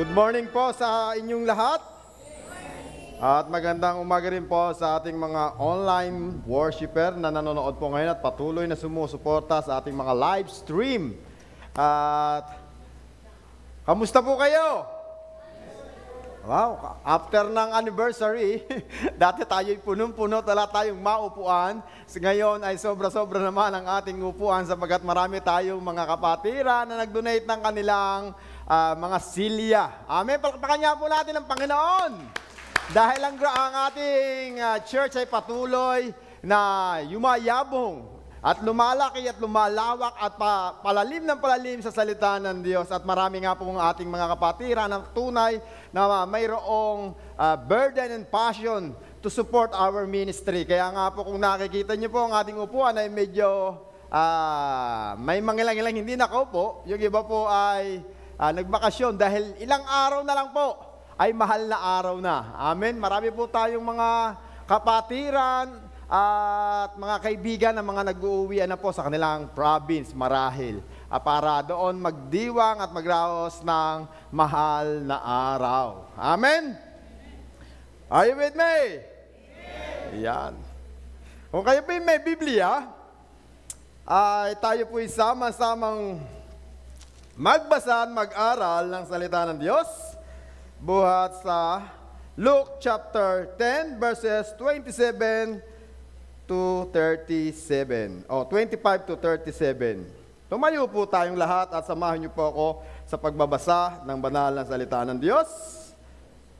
Good morning po sa inyong lahat. At magandang umaga rin po sa ating mga online worshiper na nanonood po ngayon at patuloy na sumusuporta sa ating mga live stream. At kamusta po kayo? Wow, after ng anniversary, dati tayo'y punong-puno, wala tayong maupuan. Ngayon ay sobra-sobra naman ang ating upuan sapagkat marami tayong mga kapatiran na nag-donate ng kanilang mga silya. Amen. Palakpakan niya po natin ang Panginoon. Dahil ang ating church ay patuloy na yumayabong at lumalaki at lumalawak at palalim ng palalim sa salita ng Diyos. At marami nga po ang ating mga kapatiran na tunay na mayroong burden and passion to support our ministry. Kaya nga po kung nakikita niyo po ang ating upuan ay medyo may mangilang-ilang hindi nakaupo. Yung iba po ay nagbakasyon dahil ilang araw na lang po ay mahal na araw na. Amen. Marami po tayong mga kapatiran at mga kaibigan na mga nag-uuwian na po sa kanilang province, marahil, para doon magdiwang at magraos ng mahal na araw. Amen. Are you with me? Yan. Kung kayo po may Biblia, ay tayo po sama-samang magbasa at mag-aral ng salita ng Diyos buhat sa Luke chapter 10 verses 27 to 37 o 25 to 37. Tumayo po tayong lahat at samahan niyo po ako sa pagbabasa ng banal na salita ng Diyos.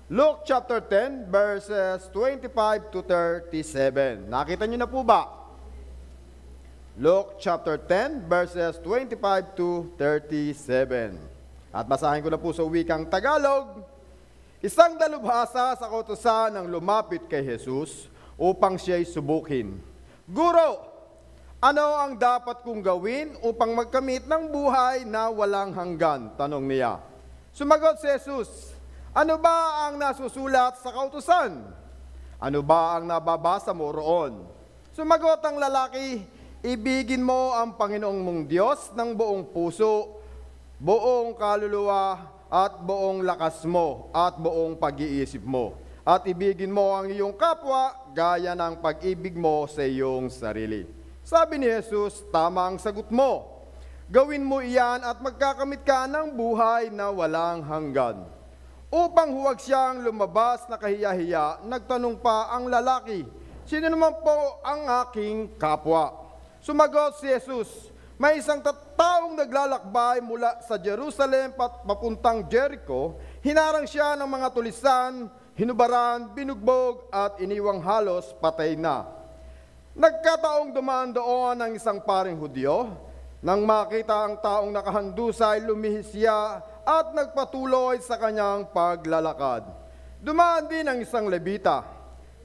Luke chapter 10 verses 25 to 37. Nakita niyo na po ba? Luke chapter 10 verses 25 to 37. At basahin ko na po sa wikang Tagalog. Isang dalubhasa sa kautusan ang lumapit kay Jesus upang siya'y subukin. Guro, ano ang dapat kong gawin upang magkamit ng buhay na walang hanggan? Tanong niya. Sumagot si Jesus, ano ba ang nasusulat sa kautusan? Ano ba ang nababasa mo roon? Sumagot ang lalaki, ibigin mo ang Panginoong mong Diyos ng buong puso, buong kaluluwa, at buong lakas mo, at buong pag-iisip mo. At ibigin mo ang iyong kapwa, gaya ng pag-ibig mo sa iyong sarili. Sabi ni Jesus, tama ang sagot mo. Gawin mo iyan at magkakamit ka ng buhay na walang hanggan. Upang huwag siyang lumabas na kahiya-hiya, nagtanong pa ang lalaki, sino naman po ang aking kapwa? Sumagot si Jesus, may isang taong naglalakbay mula sa Jerusalem papuntang Jericho, hinarang siya ng mga tulisan, hinubaran, binugbog at iniwang halos patay na. Nagkataong dumaan doon ang isang paring Hudyo. Nang makita ang taong nakahandusay, lumihis siya at nagpatuloy sa kanyang paglalakad. Dumaan din ang isang Levita.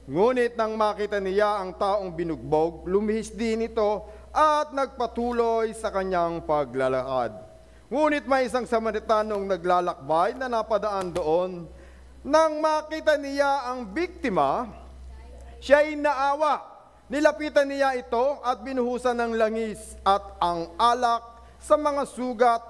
Ngunit nang makita niya ang taong binugbog, lumihis din ito at nagpatuloy sa kanyang paglalakad. Ngunit may isang Samaritanong naglalakbay na napadaan doon. Nang makita niya ang biktima, siya'y naawa. Nilapitan niya ito at binuhusan ng langis at ang alak sa mga sugat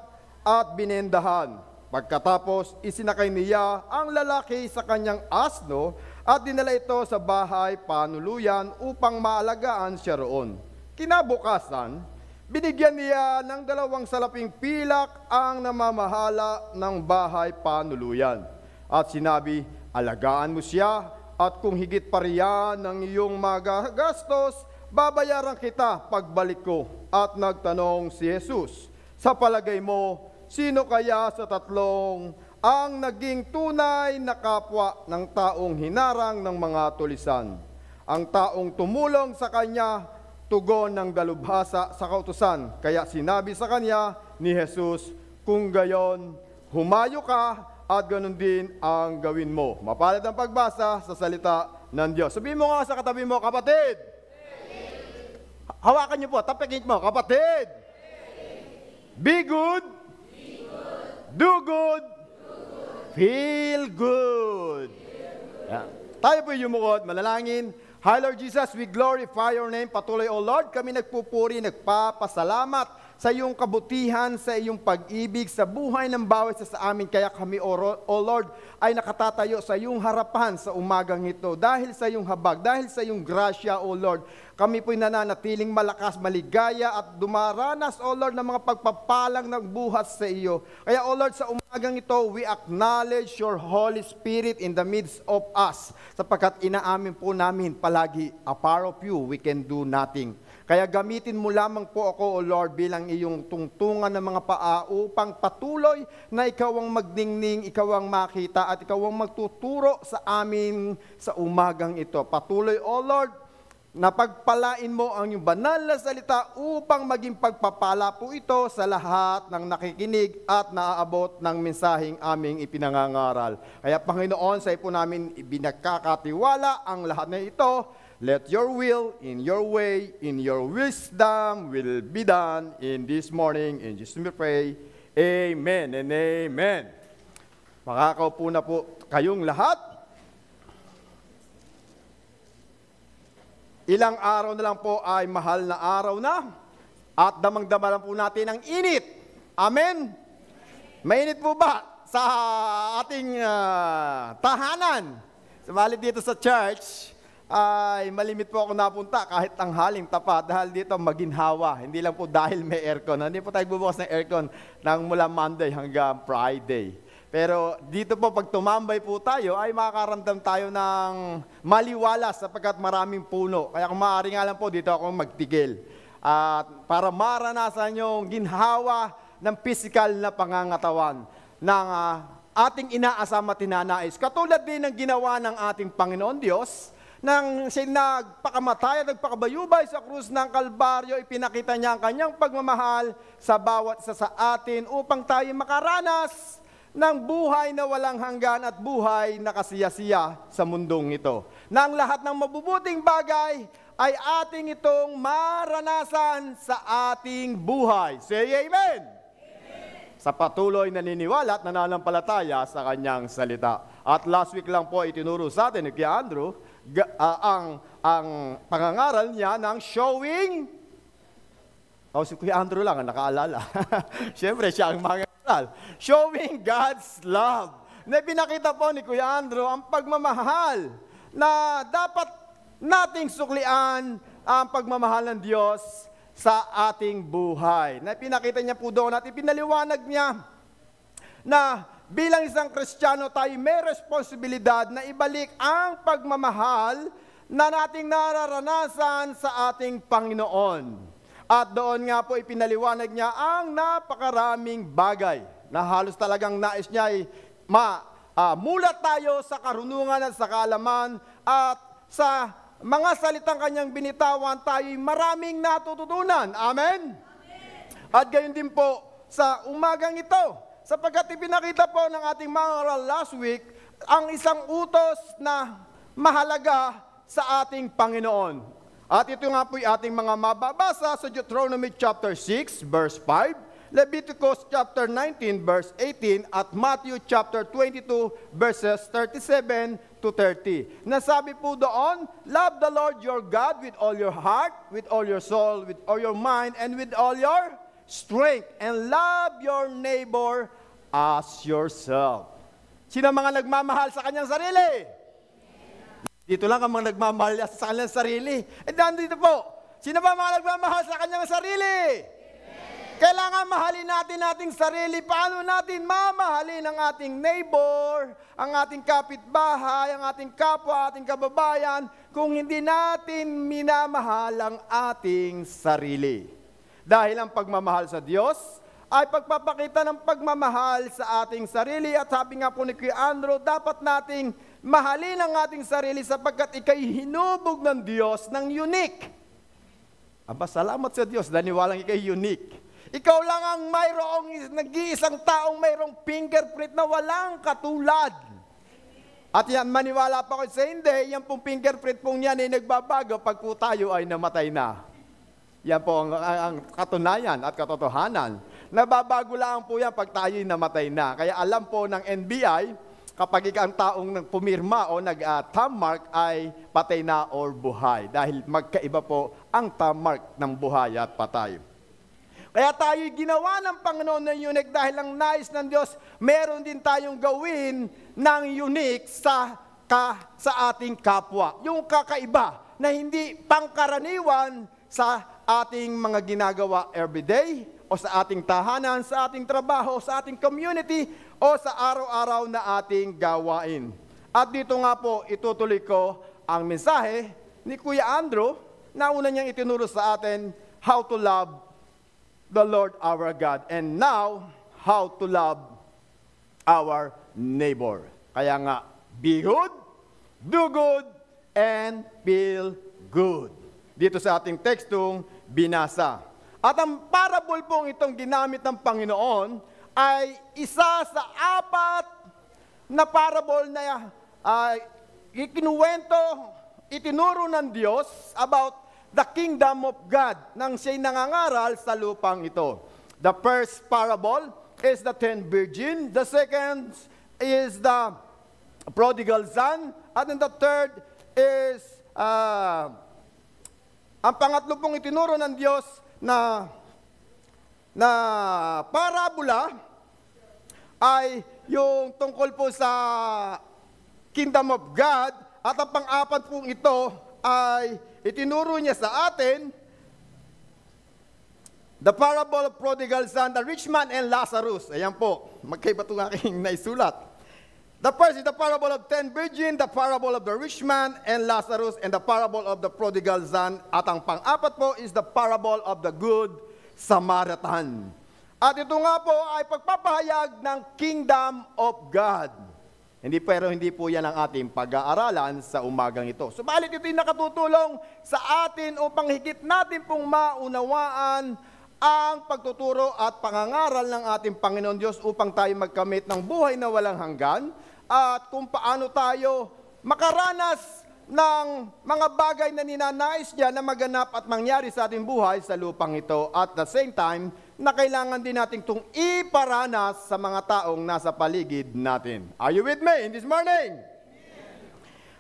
at binendahan. Pagkatapos, isinakay niya ang lalaki sa kanyang asno at dinala ito sa bahay panuluyan upang maalagaan siya roon. Kinabukasan, binigyan niya ng 2 salaping pilak ang namamahala ng bahay panuluyan. At sinabi, alagaan mo siya at kung higit pa riyan ng iyong magagastos, babayaran kita pagbalik ko. At nagtanong si Jesus, sa palagay mo, sino kaya sa tatlong ang naging tunay na kapwa ng taong hinarang ng mga tulisan? Ang taong tumulong sa kanya, tugon ng dalubhasa sa kautusan. Kaya sinabi sa kanya ni Jesus, kung gayon, humayo ka at ganun din ang gawin mo. Mapalad ang pagbasa sa salita ng Diyos. Sabihin mo nga sa katabi mo, kapatid. Hawakan niyo po, tapikin mo, kapatid. Be good. Do good. Feel good. Yeah. Tayo po yumukod, manalangin. Hi Lord Jesus, we glorify your name. Patuloy, O Lord, kami nagpupuri, nagpapasalamat sa iyong kabutihan, sa iyong pag-ibig, sa buhay ng bawat isa sa amin. Kaya kami, O Lord, ay nakatatayo sa iyong harapan sa umagang ito. Dahil sa iyong habag, dahil sa iyong grasya, O Lord, kami po'y nananatiling malakas, maligaya at dumaranas, O Lord, ng mga pagpapalang ng buhat sa iyo. Kaya, O Lord, sa umagang ito, we acknowledge your Holy Spirit in the midst of us. Sapagkat inaamin po namin palagi, apart of you, we can do nothing. Kaya gamitin mo lamang po ako, O Lord, bilang iyong tungtungan ng mga paa upang patuloy na ikaw ang magdingning, ikaw ang makita at ikaw ang magtuturo sa amin sa umagang ito. Patuloy, O Lord, na pagpalain mo ang iyong banal na salita upang maging pagpapala po ito sa lahat ng nakikinig at naaabot ng mensaheng aming ipinangangaral. Kaya Panginoon, sa po namin ibinagkakatiwala ang lahat na ito. Let your will, in your way, in your wisdom will be done in this morning. In Jesus' name we pray. Amen and amen. Makakaupo na po kayong lahat. Ilang araw na lang po ay mahal na araw na at damang-dama lang po natin ang init. Amen? Mainit po ba sa ating tahanan? Subalit dito sa church, ay malimit po ako napunta kahit tanghaling tapat dahil dito maginhawa. Hindi lang po dahil may aircon. Hindi po tayo bubukas ng aircon ng mula Monday hanggang Friday. Pero dito po pag tumambay po tayo ay makakaramdam tayo ng maliwalas sapagkat maraming puno. Kaya kung maaari nga lang po dito ako magtigil. At para maranasan yung ginhawa ng physical na pangangatawan ng ating inaasama tinanais. Katulad din ng ginawa ng ating Panginoon Diyos, nang siya nagpakamatay at nagpakabayubay sa krus ng Kalbaryo, ipinakita niya ang kanyang pagmamahal sa bawat isa sa atin upang tayo makaranas ng buhay na walang hanggan at buhay na kasiyasiya sa mundong ito. Na ang lahat ng mabubuting bagay ay ating itong maranasan sa ating buhay. Say amen! Sa patuloy na naniniwala at nananampalataya sa kanyang salita. At last week lang po itinuro sa atin ni Kuya Andrew ang pangangaral niya ng showing. Si Kuya Andrew lang ang nakaalala. Siyempre, siya ang mangaral. Showing God's love. Na pinakita po ni Kuya Andrew ang pagmamahal na dapat nating suklian ang pagmamahal ng Diyos sa ating buhay. Na pinakita niya po doon at ipinaliwanag niya na bilang isang Kristiyano tayo may responsibilidad na ibalik ang pagmamahal na nating nararanasan sa ating Panginoon. At doon nga po ipinaliwanag niya ang napakaraming bagay na halos talagang nais niya ay mulat tayo sa karunungan at sa kaalaman at sa mga salitang kanyang binitawan tayo maraming natututunan. Amen? At gayon din po sa umagang ito. Sapagkat ipinakita po ng ating mga last week ang isang utos na mahalaga sa ating Panginoon. At ito nga po yung ating mga mababasa sa Deuteronomy chapter 6 verse 5, Leviticus chapter 19 verse 18 at Matthew chapter 22 verses 37 to 30. Nasabi po doon, love the Lord your God with all your heart, with all your soul, with all your mind, and with all your strength, and love your neighbor as yourself. Sino mga nagmamahal sa kanyang sarili? Dito lang ang mga nagmamahal sa kanyang sarili. Eh, dito po, sino ba mga nagmamahal sa kanyang sarili? Kailangan mahalin natin ating sarili. Paano natin mamahalin ang ating neighbor, ang ating kapitbahay, ang ating kapwa, ating kababayan, kung hindi natin minamahal ang ating sarili? Dahil ang pagmamahal sa Diyos ay pagpapakita ng pagmamahal sa ating sarili. At sabi nga po ni Kuya Andrew, dapat nating mahalin ang ating sarili sapagkat ikay hinubog ng Diyos ng unique. Aba, salamat sa Diyos, daniwalang ikay unique. Ikaw lang ang mayroong nag-iisang taong mayroong fingerprint na walang katulad. At yan, maniwala pa ko sa hindi, yan pong fingerprint pong yan ay nagbabago pag po tayo ay namatay na. Yan po ang katunayan at katotohanan. Nababago lang po yan pag tayo ay namatay na. Kaya alam po ng NBI, kapag ang taong pumirma o nag-thumb mark ay patay na or buhay. Dahil magkaiba po ang thumb mark ng buhay at patay. Kaya tayo'y ginawa ng Panginoon ng unique dahil ang nais ng Diyos, meron din tayong gawin ng unique sa ating kapwa. Yung kakaiba na hindi pangkaraniwan sa ating mga ginagawa everyday o sa ating tahanan, sa ating trabaho, sa ating community o sa araw-araw na ating gawain. At dito nga po itutuloy ko ang mensahe ni Kuya Andrew na una niyang itinuro sa atin how to love the Lord our God and now how to love our neighbor. Kaya nga, be good, do good, and feel good. Dito sa ating tekstong binasa. At ang parable pong itong ginamit ng Panginoon ay isa sa 4 na parable na ikinuwento, itinuro ng Diyos about the kingdom of God nang siya'y nangangaral sa lupang ito. The first parable is the 10 virgin, the second is the prodigal son, at then the third is ang pangatlo pong itinuro ng Diyos na parabola ay yung tungkol po sa kingdom of God, at ang pang-apat pong ito ay itinuro niya sa atin the parable of prodigal son, the rich man and Lazarus. Ayan po, magkaiba itong aking naisulat. The first is the parable of 10 virgin, the parable of the rich man and Lazarus, and the parable of the prodigal son. At ang pang-apat po is the parable of the good Samaritan. At ito nga po ay pagpapahayag ng kingdom of God. Hindi po yan ang ating pag-aaralan sa umagang ito. Subalit ito'y nakatutulong sa atin upang higit natin pong maunawaan ang pagtuturo at pangangaral ng ating Panginoon Diyos upang tayo magkamit ng buhay na walang hanggan at kung paano tayo makaranas ng mga bagay na ninanais niya na maganap at mangyari sa ating buhay sa lupang ito. At the same time, na kailangan din natin itong iparanas sa mga taong nasa paligid natin. Are you with me in this morning?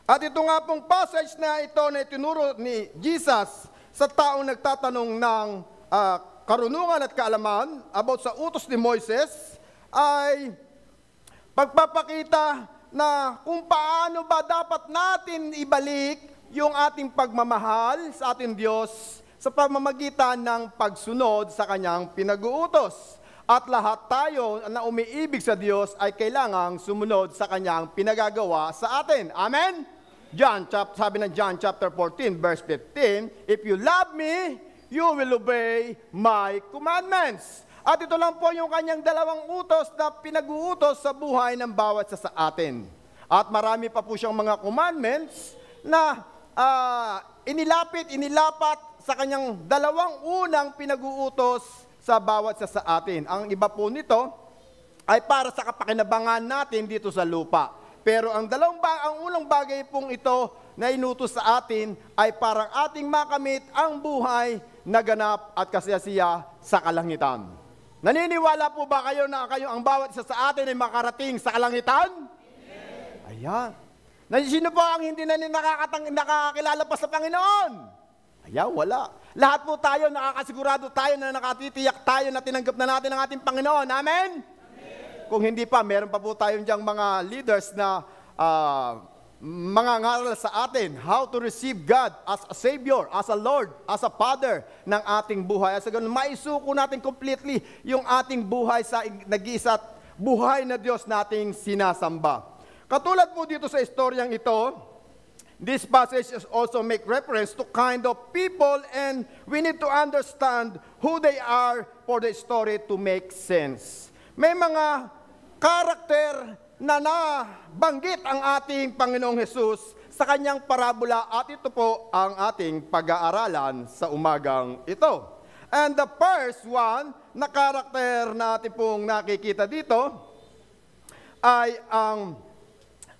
At ito nga pong passage na ito na itinuro ni Jesus sa taong nagtatanong ng karunungan at kaalaman about sa utos ni Moises ay pagpapakita na kung paano ba dapat natin ibalik yung ating pagmamahal sa ating Diyos sa pamamagitan ng pagsunod sa Kanyang pinag-uutos. At lahat tayo na umiibig sa Diyos ay kailangang sumunod sa Kanyang pinagagawa sa atin. Amen? Sabi ng John chapter 14 verse 15, if you love me, you will obey my commandments. At ito lang po yung Kanyang 2 utos na pinag-uutos sa buhay ng bawat sa atin. At marami pa po siyang mga commandments na inilapat sa Kanyang 2 unang pinag-uutos sa bawat sa atin. Ang iba po nito ay para sa kapakinabangan natin dito sa lupa. Pero ang unang bagay pong ito na inutos sa atin ay para ating makamit ang buhay na ganap at kasiyasiya sa kalangitan. Naniniwala po ba kayo na ang bawat isa sa atin ay makarating sa kalangitan? Ayan. Sino po ang hindi na nakakakilala pa sa Panginoon? Ayan, wala. Lahat po tayo, nakakasigurado tayo na nakatitiyak tayo na tinanggap na natin ang ating Panginoon. Amen? Amen. Kung hindi pa, meron pa po tayong diyang mga leaders na mga ngaral sa atin, how to receive God as a Savior, as a Lord, as a Father ng ating buhay. As a ganun, maisuko natin completely yung ating buhay sa nag-iisa't buhay na Diyos nating sinasamba. Katulad po dito sa istoryang ito, this passage also make reference to kind of people and we need to understand who they are for the story to make sense. May mga karakter na nabanggit ang ating Panginoong Hesus sa kanyang parabola at ito po ang ating pag-aaralan sa umagang ito. And the first one na karakter na ating pong nakikita dito ay ang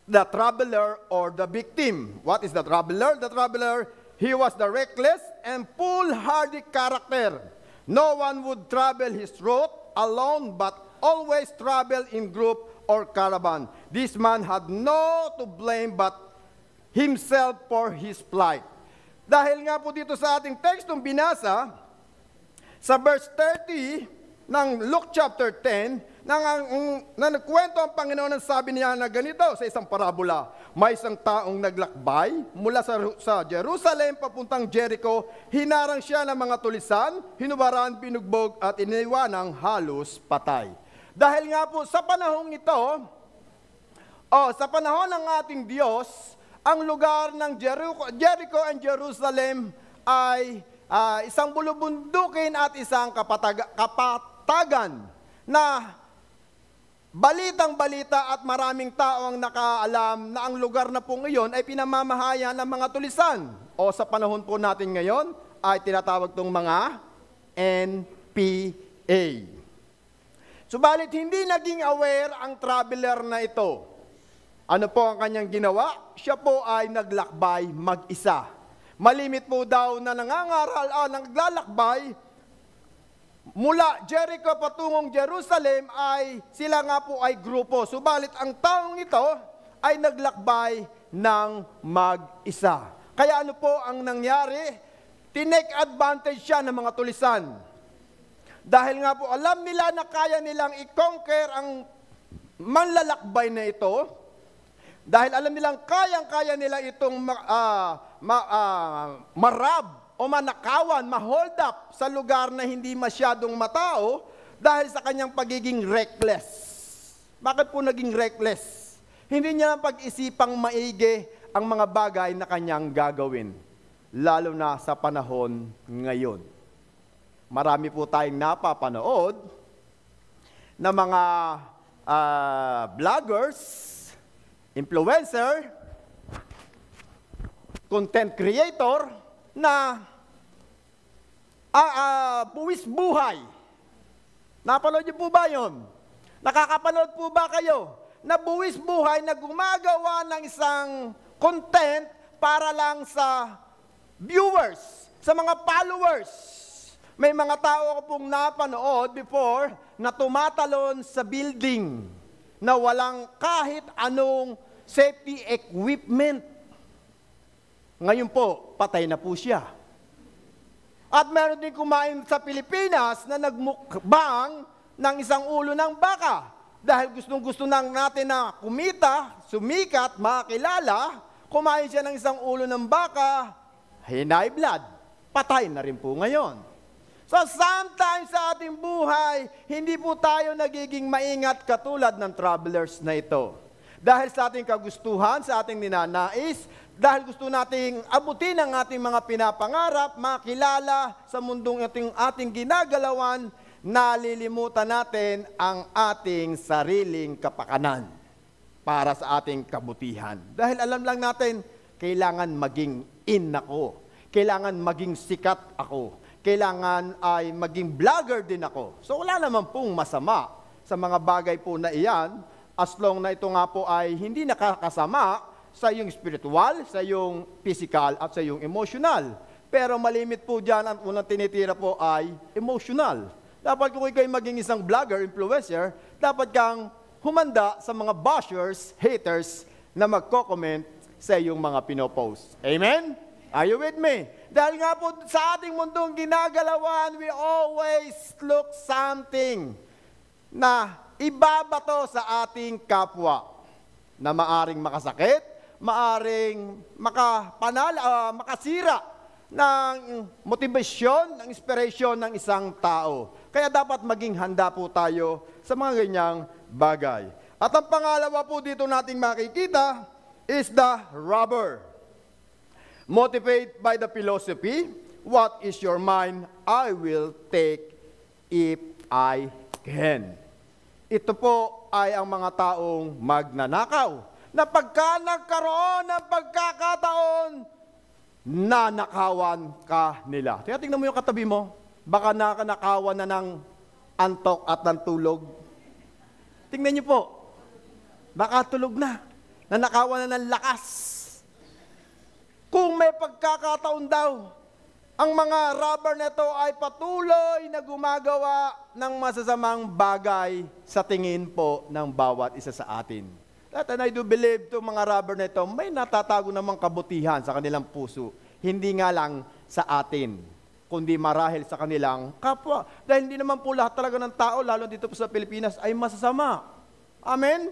the traveler or the victim. What is the traveler? The traveler, he was the reckless and foolhardy character. No one would travel his route alone but always travel in group or caravan. This man had no to blame but himself for his plight. Dahil nga po dito sa ating tekstong binasa, Sa verse 30 ng Luke chapter 10, na nagkwento ang Panginoon ng sabi niya na ganito sa isang parabola. May isang taong naglakbay mula sa Jerusalem papuntang Jericho, hinarang siya ng mga tulisan, hinubaran, binugbog at iniwanang halos patay. Dahil nga po sa panahong ito, sa panahon ng ating Diyos, ang lugar ng Jericho and Jerusalem ay isang bulubundukin at isang kapatagan na balitang-balita at maraming tao ang nakaalam na ang lugar na po ngayon ay pinamamahayan ng mga tulisan. O sa panahon po natin ngayon ay tinatawag tong mga NPA. Subalit hindi naging aware ang traveler na ito. Ano po ang kanyang ginawa? Siya po ay naglakbay mag-isa. Malimit po daw na naglalakbay mula Jericho patungong Jerusalem ay sila nga po ay grupo. Subalit ang taong ito ay naglakbay ng mag-isa. Kaya ano po ang nangyari? Tinake advantage siya ng mga tulisan. Dahil nga po alam nila na kaya nilang i-conquer ang manlalakbay na ito. Dahil alam nilang kayang-kaya nila itong marab o manakawan, ma-hold up sa lugar na hindi masyadong matao dahil sa kanyang pagiging reckless. Bakit po naging reckless? Hindi niya pag-isipang maigi ang mga bagay na kanyang gagawin, lalo na sa panahon ngayon. Marami po tayong napapanood na mga vloggers, influencer, content creator na buwis buhay. Napanood niyo po ba yun? Nakakapanood po ba kayo? Na buwis buhay na gumagawa ng isang content para lang sa viewers, sa mga followers. May mga tao ko pong napanood before na tumatalon sa building na walang kahit anong safety equipment. Ngayon po, patay na po siya. At meron din kumain sa Pilipinas na nagmukbang ng isang ulo ng baka. Dahil gustong-gusto natin na kumita, sumikat, makilala, kumain siya ng isang ulo ng baka, high blood, patay na rin po ngayon. So sometimes sa ating buhay, hindi po tayo nagiging maingat katulad ng travelers na ito. Dahil sa ating kagustuhan, sa ating ninanais, dahil gusto nating abutin ang ating mga pinapangarap, makilala sa mundong ating ginagalawan, nalilimutan natin ang ating sariling kapakanan para sa ating kabutihan. Dahil alam lang natin, kailangan maging in ako. Kailangan maging sikat ako. Kailangan ay maging vlogger din ako. So wala naman pong masama sa mga bagay po na iyan, as long na ito nga po ay hindi nakakasama sa iyong spiritual, sa iyong physical, at sa iyong emotional. Pero malimit po dyan, ang unang tinitira po ay emotional. Dapat kung ikaw maging isang vlogger, influencer, dapat kang humanda sa mga bashers, haters, na magko-comment sa iyong mga pinopost. Amen? Are you with me? Dahil nga po sa ating mundong ginagalawan, we always look something na ibabato sa ating kapwa na maaring makasakit, maaring makasira ng motivasyon, ng inspirasyon ng isang tao. Kaya dapat maging handa po tayo sa mga ganyang bagay. At ang pangalawa po dito nating makikita is the robber. Motivate by the philosophy, what is your mind, I will take if I can. Ito po ay ang mga taong magnanakaw, na pagka nagkaroon ng pagkakataon, nanakawan ka nila. Kaya tingnan mo yung katabi mo, baka nakanakawan na ng antok at ng tulog. Tingnan niyo po, baka tulog na, nanakawan na ng lakas. Kung may pagkakataon daw, ang mga robber nito ay patuloy na gumagawa ng masasamang bagay sa tingin po ng bawat isa sa atin. And I do believe itong mga robber nito may natatago namang kabutihan sa kanilang puso. Hindi nga lang sa atin. kundi marahil sa kanilang kapwa. Dahil hindi naman po lahat talaga ng tao, lalo dito po sa Pilipinas, ay masasama. Amen?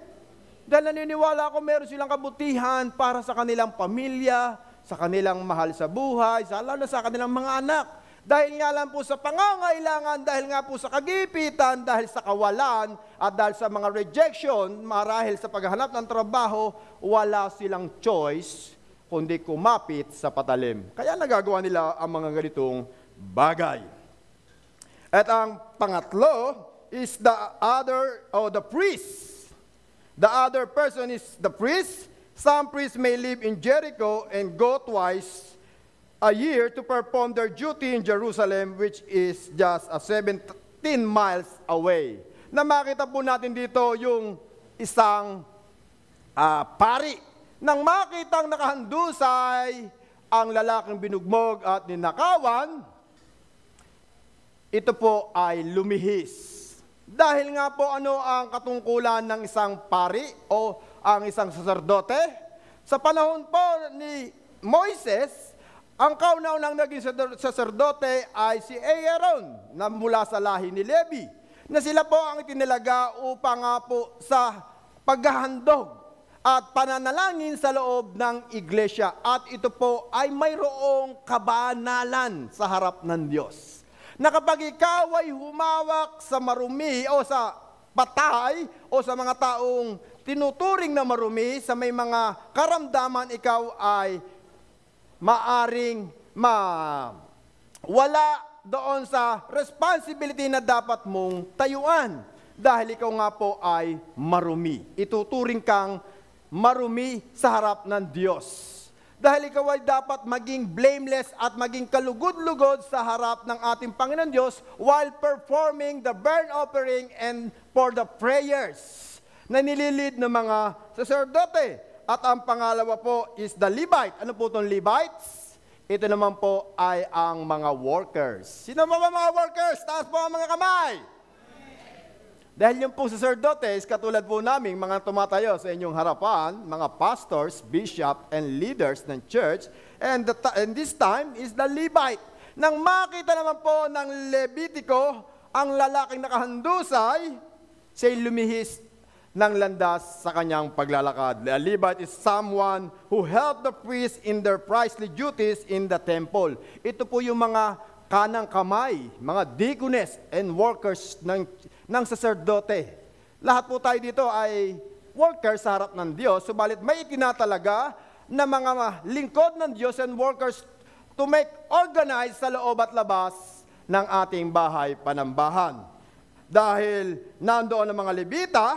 Dahil naniniwala ako meron silang kabutihan para sa kanilang pamilya, sa kanilang mahal sa buhay, lalo na sa kanilang mga anak. Dahil nga lang po sa pangangailangan, dahil nga po sa kagipitan, dahil sa kawalan, at dahil sa mga rejection, marahil sa paghahanap ng trabaho, wala silang choice, kundi kumapit sa patalim. Kaya nagagawa nila ang mga ganitong bagay. At ang pangatlo is the priest. The other person is the priest. Some priests may live in Jericho and go twice a year to perform their duty in Jerusalem, which is just 17 miles away. Na makita po natin dito yung isang pari. Nang makitang nakahandusay ang lalaking binugmog at ninakawan, ito po ay lumihis. Dahil nga po ano ang katungkulan ng isang pari o ang isang saserdote? Sa panahon po ni Moises, ang kauna-unang naging saserdote ay si Aaron na mula sa lahi ni Levi, na sila po ang itinilaga upang nga po sa paghahandog at pananalangin sa loob ng iglesia. At ito po ay mayroong kabanalan sa harap ng Diyos. Na kapag ikaw ay humawak sa marumi o sa patay o sa mga taong tinuturing na marumi, sa may mga karamdaman, ikaw ay maaring wala doon sa responsibility na dapat mong tayuan. Dahil ikaw nga po ay marumi. Ituturing kang marumi sa harap ng Diyos. Dahil ikaw ay dapat maging blameless at maging kalugod-lugod sa harap ng ating Panginoon Diyos while performing the burnt offering and for the prayers na nililid ng mga saserdote. At ang pangalawa po is the Levite. Ano po itong Levites? Ito naman po ay ang mga workers. Sino ba mga workers? Taas po ang mga kamay. Dahil yung pong sacerdotes, katulad po namin, mga tumatayo sa inyong harapan, mga pastors, bishop, and leaders ng church, and this time is the Levite. Nang makita naman po ng Levitico, ang lalaking nakahandusay, siya'y lumihis ng landas sa kanyang paglalakad. The Levite is someone who helped the priests in their priestly duties in the temple. Ito po yung mga kanang kamay, mga deaconess and workers ng sacerdote. Lahat po tayo dito ay workers sa harap ng Diyos, subalit may itinatalaga na mga lingkod ng Diyos and workers to make organized sa loob at labas ng ating bahay panambahan. Dahil nandoon ang mga Levita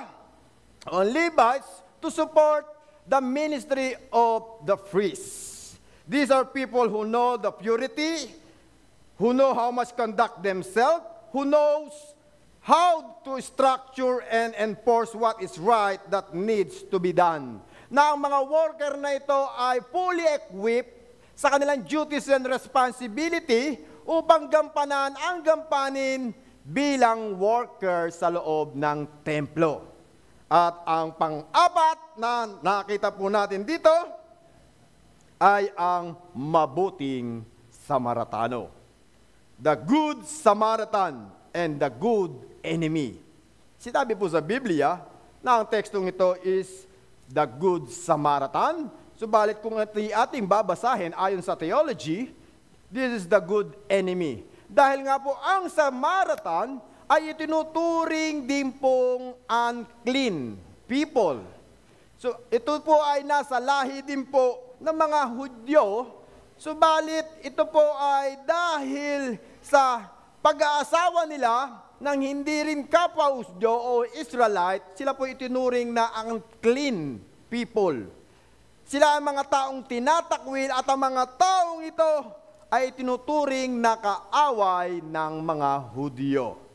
o Levites to support the ministry of the priests. These are people who know the purity, who know how much conduct themselves, who knows how to structure and enforce what is right that needs to be done. Na ang mga worker na ito ay fully equipped sa kanilang duties and responsibility upang gampanin bilang worker sa loob ng templo. At ang pang-apat na nakita po natin dito ay ang mabuting Samaritano. The good Samaritan and the good enemy. Sinabi po sa Biblia na ang tekstong ito is the good Samaritan. Subalit kung ating babasahin ayon sa theology, this is the good enemy. Dahil nga po ang Samaritan ay itinuturing din pong unclean people. So ito po ay nasa lahi din po ng mga Hudyo. Subalit ito po ay dahil sa pag-aasawa nila ng hindi rin kapwa Hudyo o Israelite, sila po itinuring na unclean people. Sila ang mga taong tinatakwil at ang mga taong ito ay tinuturing na kaaway ng mga Hudyo.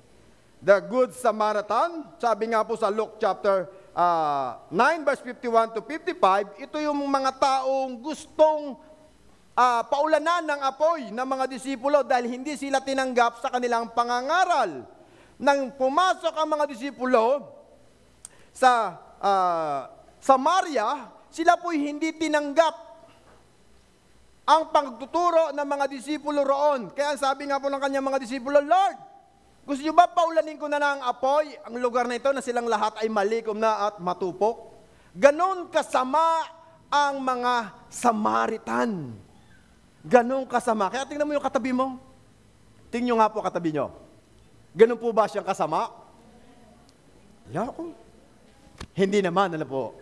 The Good Samaritan, sabi nga po sa Luke chapter 9 verse 51 to 55, ito yung mga taong gustong paulanan ng apoy ng mga disipulo dahil hindi sila tinanggap sa kanilang pangangaral. Nang pumasok ang mga disipulo sa Samaria, sila po'y hindi tinanggap. ang pagtuturo ng mga disipulo roon. Kaya sabi nga po ng kanyang mga disipulo, Lord, gusto niyo ba paulanin ko na ng apoy ang lugar na ito na silang lahat ay malikom na at matupok? Ganon kasama ang mga Samaritan. Ganon kasama. Kaya tingnan mo yung katabi mo. Tingnan nyo nga po katabi nyo. Ganon po ba siyang kasama? Yako. Hindi naman, ano po.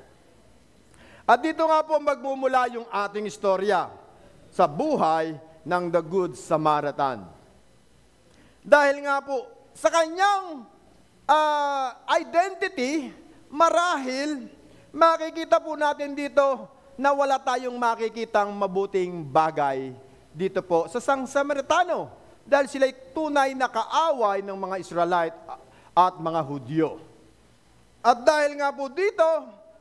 At dito nga po magmumula yung ating istorya sa buhay ng The Good Samaritan. Dahil nga po, sa kanyang identity, marahil, makikita po natin dito na wala tayong makikitang mabuting bagay dito po sa Sang Samaritano. Dahil sila'y tunay na kaaway ng mga Israelite at mga Hudyo. At dahil nga po dito,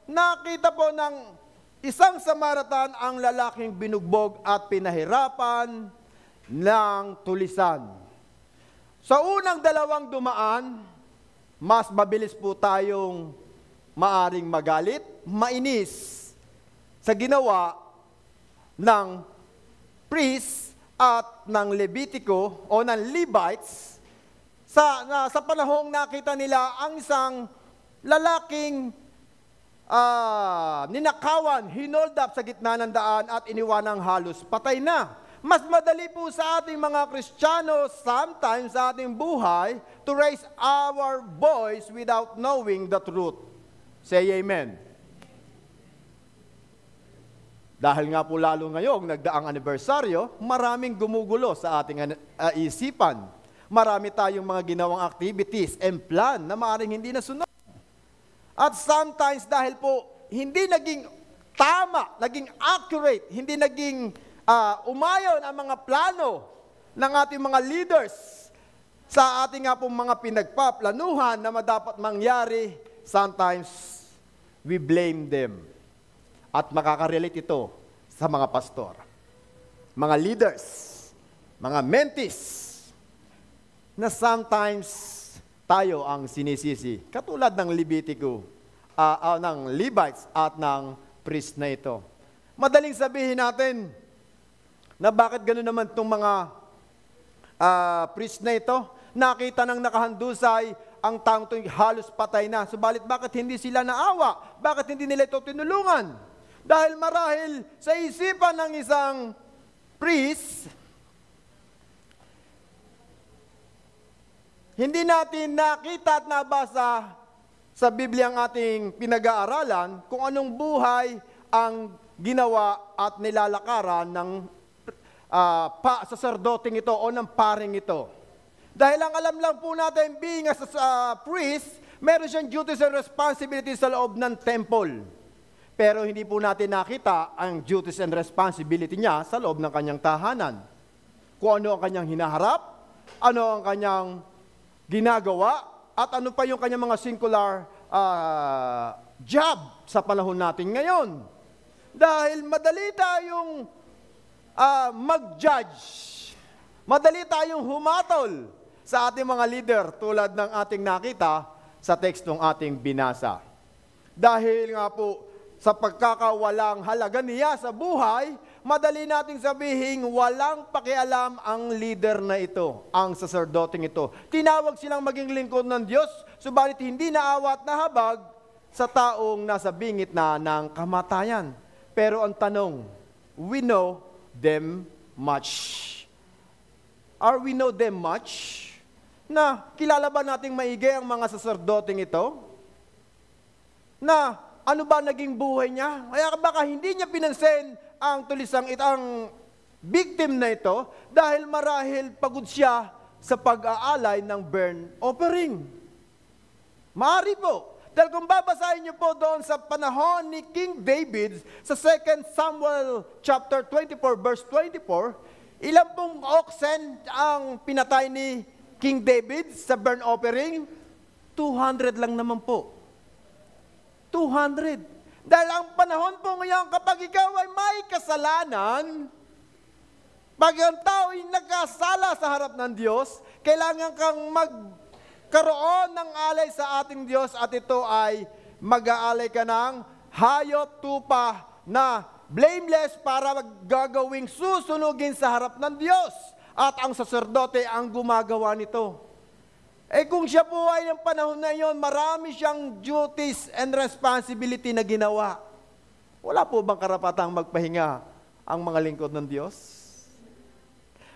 nakita po ng isang Samaritan ang lalaking binugbog at pinahirapan ng tulisan. Sa unang dalawang dumaan, mas mabilis po tayong maaring magalit, mainis sa ginawa ng priest at ng Levitico o ng Levites sa panahong nakita nila ang isang lalaking ninakawan, hinold up sa gitna ng daan at iniwanang halos patay na. Mas madali po sa ating mga Kristiyano sometimes sa ating buhay to raise our voice without knowing the truth. Say amen. Dahil nga po lalo ngayong nagdaang anibersaryo, maraming gumugulo sa ating isipan. Marami tayong mga ginawang activities and plan na maaaring hindi nasunod. At sometimes dahil po hindi naging tama, naging accurate, hindi naging umayon ang mga plano ng ating mga leaders sa ating nga pong mga pinagpaplanuhan na madapat mangyari, sometimes we blame them. At makakarelate ito sa mga pastor, mga leaders, mga mentees, na sometimes tayo ang sinisisi. Katulad ng Levitico, ng Levites at ng priest na ito. Madaling sabihin natin na bakit gano'n naman itong mga priest na ito. Nakita ng nakahandusay ang taong ito halos patay na. Subalit bakit hindi sila naawa? Bakit hindi nila ito tinulungan? Dahil marahil sa isipan ng isang priest, hindi natin nakita at nabasa sa Biblia ang ating pinag-aaralan kung anong buhay ang ginawa at nilalakaran ng saserdoting ito o ng paring ito. Dahil ang alam lang po natin, being as a priest, meron siyang duties and responsibilities sa loob ng temple. Pero hindi po natin nakita ang duties and responsibility niya sa loob ng kanyang tahanan. Kung ano ang kanyang hinaharap, ano ang kanyang ginagawa, at ano pa yung kanyang mga singular job sa panahon natin ngayon. Dahil madali tayong mag-judge, madali tayong humatol sa ating mga leader tulad ng ating nakita sa tekstong ating binasa. Dahil nga po, sa pagkakawalang halaga niya sa buhay, madali nating sabihin walang pakialam ang leader na ito, ang saserdoting ito. Tinawag silang maging lingkod ng Diyos, subalit hindi naawa at nahabag sa taong nasa bingit na ng kamatayan. Pero ang tanong, we know them much. Are we know them much? Na kilala ba nating maigi ang mga saserdoting ito? Na ano ba naging buhay niya? Kaya baka hindi niya pinansin ang tulisang ang victim na ito dahil marahil pagod siya sa pag-aalay ng burn offering. Maaari po. Dahil kung babasahin niyo po doon sa panahon ni King David sa 2 Samuel chapter 24 verse 24, ilan pong oxen ang pinatay ni King David sa burn offering? 200 lang naman po. 200. Dahil ang panahon po ngayon, kapag ikaw ay may kasalanan, pag ang tao ay nagkasala sa harap ng Diyos, kailangan kang magkaroon ng alay sa ating Diyos at ito ay mag-aalay ka ng hayop tupa na blameless para gagawing susunugin sa harap ng Diyos. At ang saserdote ang gumagawa nito. Kung siya po ay ng panahon na yon, marami siyang duties and responsibility na ginawa. Wala po bang karapatang magpahinga ang mga lingkod ng Diyos?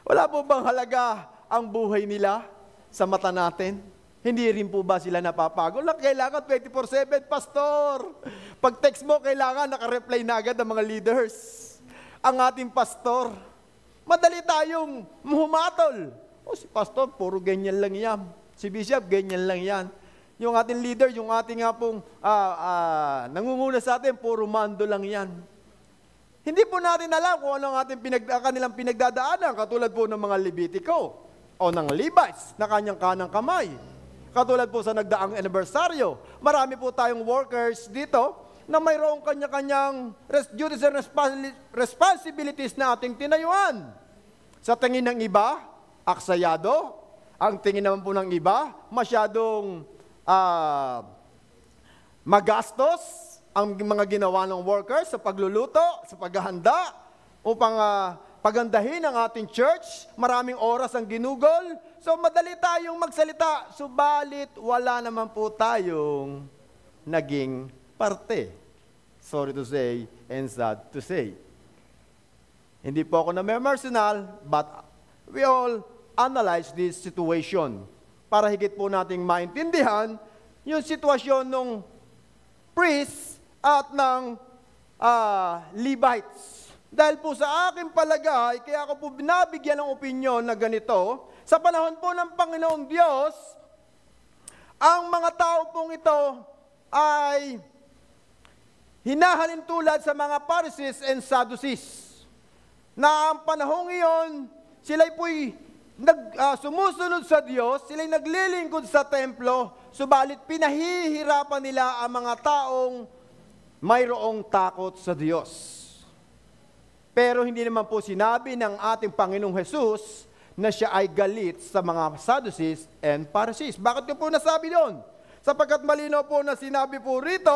Wala po bang halaga ang buhay nila sa mata natin? Hindi rin po ba sila napapagod? Kailangan 24/7, Pastor. Pag text mo, kailangan naka-reply na agad ang mga leaders. Ang ating pastor. Madali tayong humatol. Si Pastor, puro ganyan lang yan. Si Bishop, ganyan lang yan. Yung ating leader, yung ating nga pong nangunguna sa atin, puro mando lang yan. Hindi po natin alam kung ano ang ating kanilang pinagdadaanan, katulad po ng mga Levitico o ng Levites na kanyang kanang kamay. Katulad po sa nagdaang anibersaryo. Marami po tayong workers dito na mayroong kanya-kanyang duties and responsibilities na ating tinayuan. Sa tingin ng iba, aksayado. Ang tingin naman po ng iba, masyadong magastos ang mga ginawa ng workers sa pagluluto, sa paghahanda, upang pagandahin ang ating church. Maraming oras ang ginugol. So madali tayong magsalita, subalit wala naman po tayong naging parte. Sorry to say and sad to say. Hindi po ako na-mercenal, but we all analyze this situation para higit po nating maintindihan yung sitwasyon ng priests at ng Levites. Dahil po sa aking palagay, kaya ako po binabigyan ng opinyon na ganito, sa panahon po ng Panginoong Diyos, ang mga tao pong ito ay hinahalin tulad sa mga Pharisees and Sadducees, na ang panahong iyon, sila'y po'y sumusunod sa Diyos, sila'y naglilingkod sa templo, subalit pinahihirapan nila ang mga taong mayroong takot sa Diyos. Pero hindi naman po sinabi ng ating Panginoong Jesus na siya ay galit sa mga Sadducees and Pharisees. Bakit ko po nasabi doon? Sapagkat malinaw po na sinabi po rito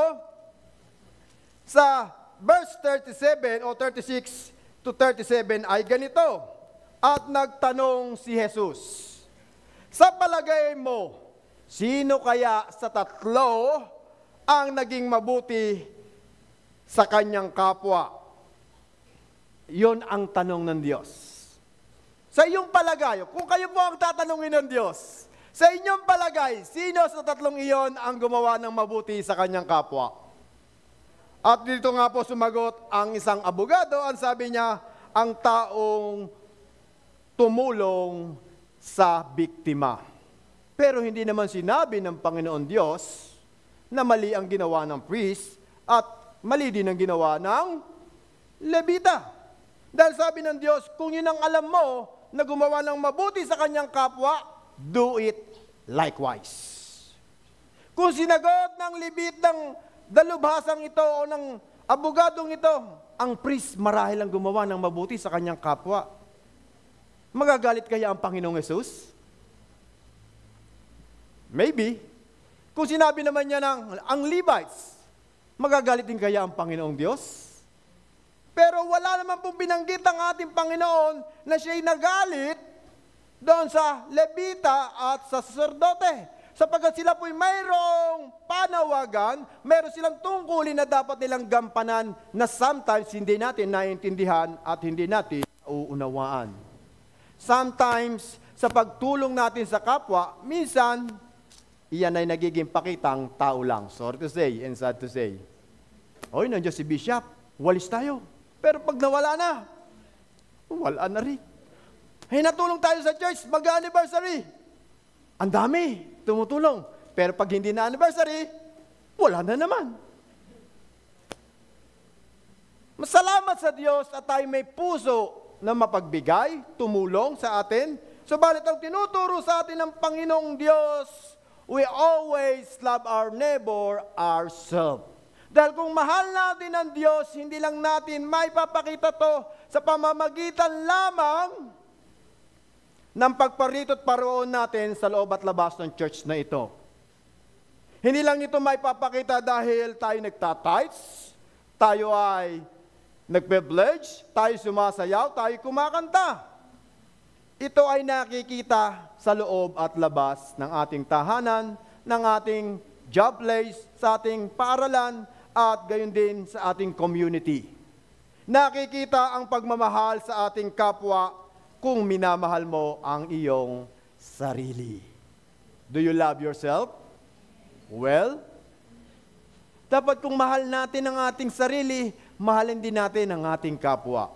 sa verse 37 o 36 to 37 ay ganito. At nagtanong si Jesus, sa palagay mo, sino kaya sa tatlo ang naging mabuti sa kanyang kapwa? Yun ang tanong ng Diyos. Sa iyong palagay, kung kayo po ang tatanungin ng Diyos, sa inyong palagay, sino sa tatlong iyon ang gumawa ng mabuti sa kanyang kapwa? At dito nga po sumagot ang isang abogado, ang sabi niya, ang taong tumulong sa biktima. Pero hindi naman sinabi ng Panginoon Diyos na mali ang ginawa ng priest at mali din ang ginawa ng Levita. Dahil sabi ng Diyos, kung yun ang alam mo na gumawa ng mabuti sa kanyang kapwa, do it likewise. Kung sinagot ng Levit ng dalubhasang ito o ng abogadong ito, ang priest marahil ang gumawa ng mabuti sa kanyang kapwa, magagalit kaya ang Panginoong Jesus? Maybe. Kung sinabi naman niya ng ang Levites, magagalit din kaya ang Panginoong Diyos? Pero wala naman pong binanggit ang ating Panginoon na siya'y nagalit doon sa Levita at sa saserdote. Sapagkat sila po'y mayroong panawagan, mayroon silang tungkulin na dapat nilang gampanan na sometimes hindi natin naiintindihan at hindi natin uunawaan. Sometimes, sa pagtulong natin sa kapwa, minsan, iyan ay nagiging pakitang tao lang. Sorry to say and sad to say. Oy, nandiyan si Bishop, walis tayo. Pero pag nawala na, wala na rin. Hey, natulong tayo sa church, mag-anniversary. Ang dami, tumutulong. Pero pag hindi na anniversary, wala na naman. Masalamat sa Diyos at tayo may puso na mapagbigay, tumulong sa atin. Subalit ang tinuturo sa atin ng Panginoong Diyos, we always love our neighbor ourselves. Dahil kung mahal natin ang Diyos, hindi lang natin maipapakita to sa pamamagitan lamang ng pagparito at paroon natin sa loob at labas ng church na ito. Hindi lang ito maipapakita dahil tayo nagtatights, tayo ay nagpe-pledge, tayo sumasayaw, tayo kumakanta. Ito ay nakikita sa loob at labas ng ating tahanan, ng ating job place, sa ating paaralan, at gayon din sa ating community. Nakikita ang pagmamahal sa ating kapwa kung minamahal mo ang iyong sarili. Do you love yourself? Well, dapat kung mahal natin ang ating sarili, mahalin din natin ang ating kapwa.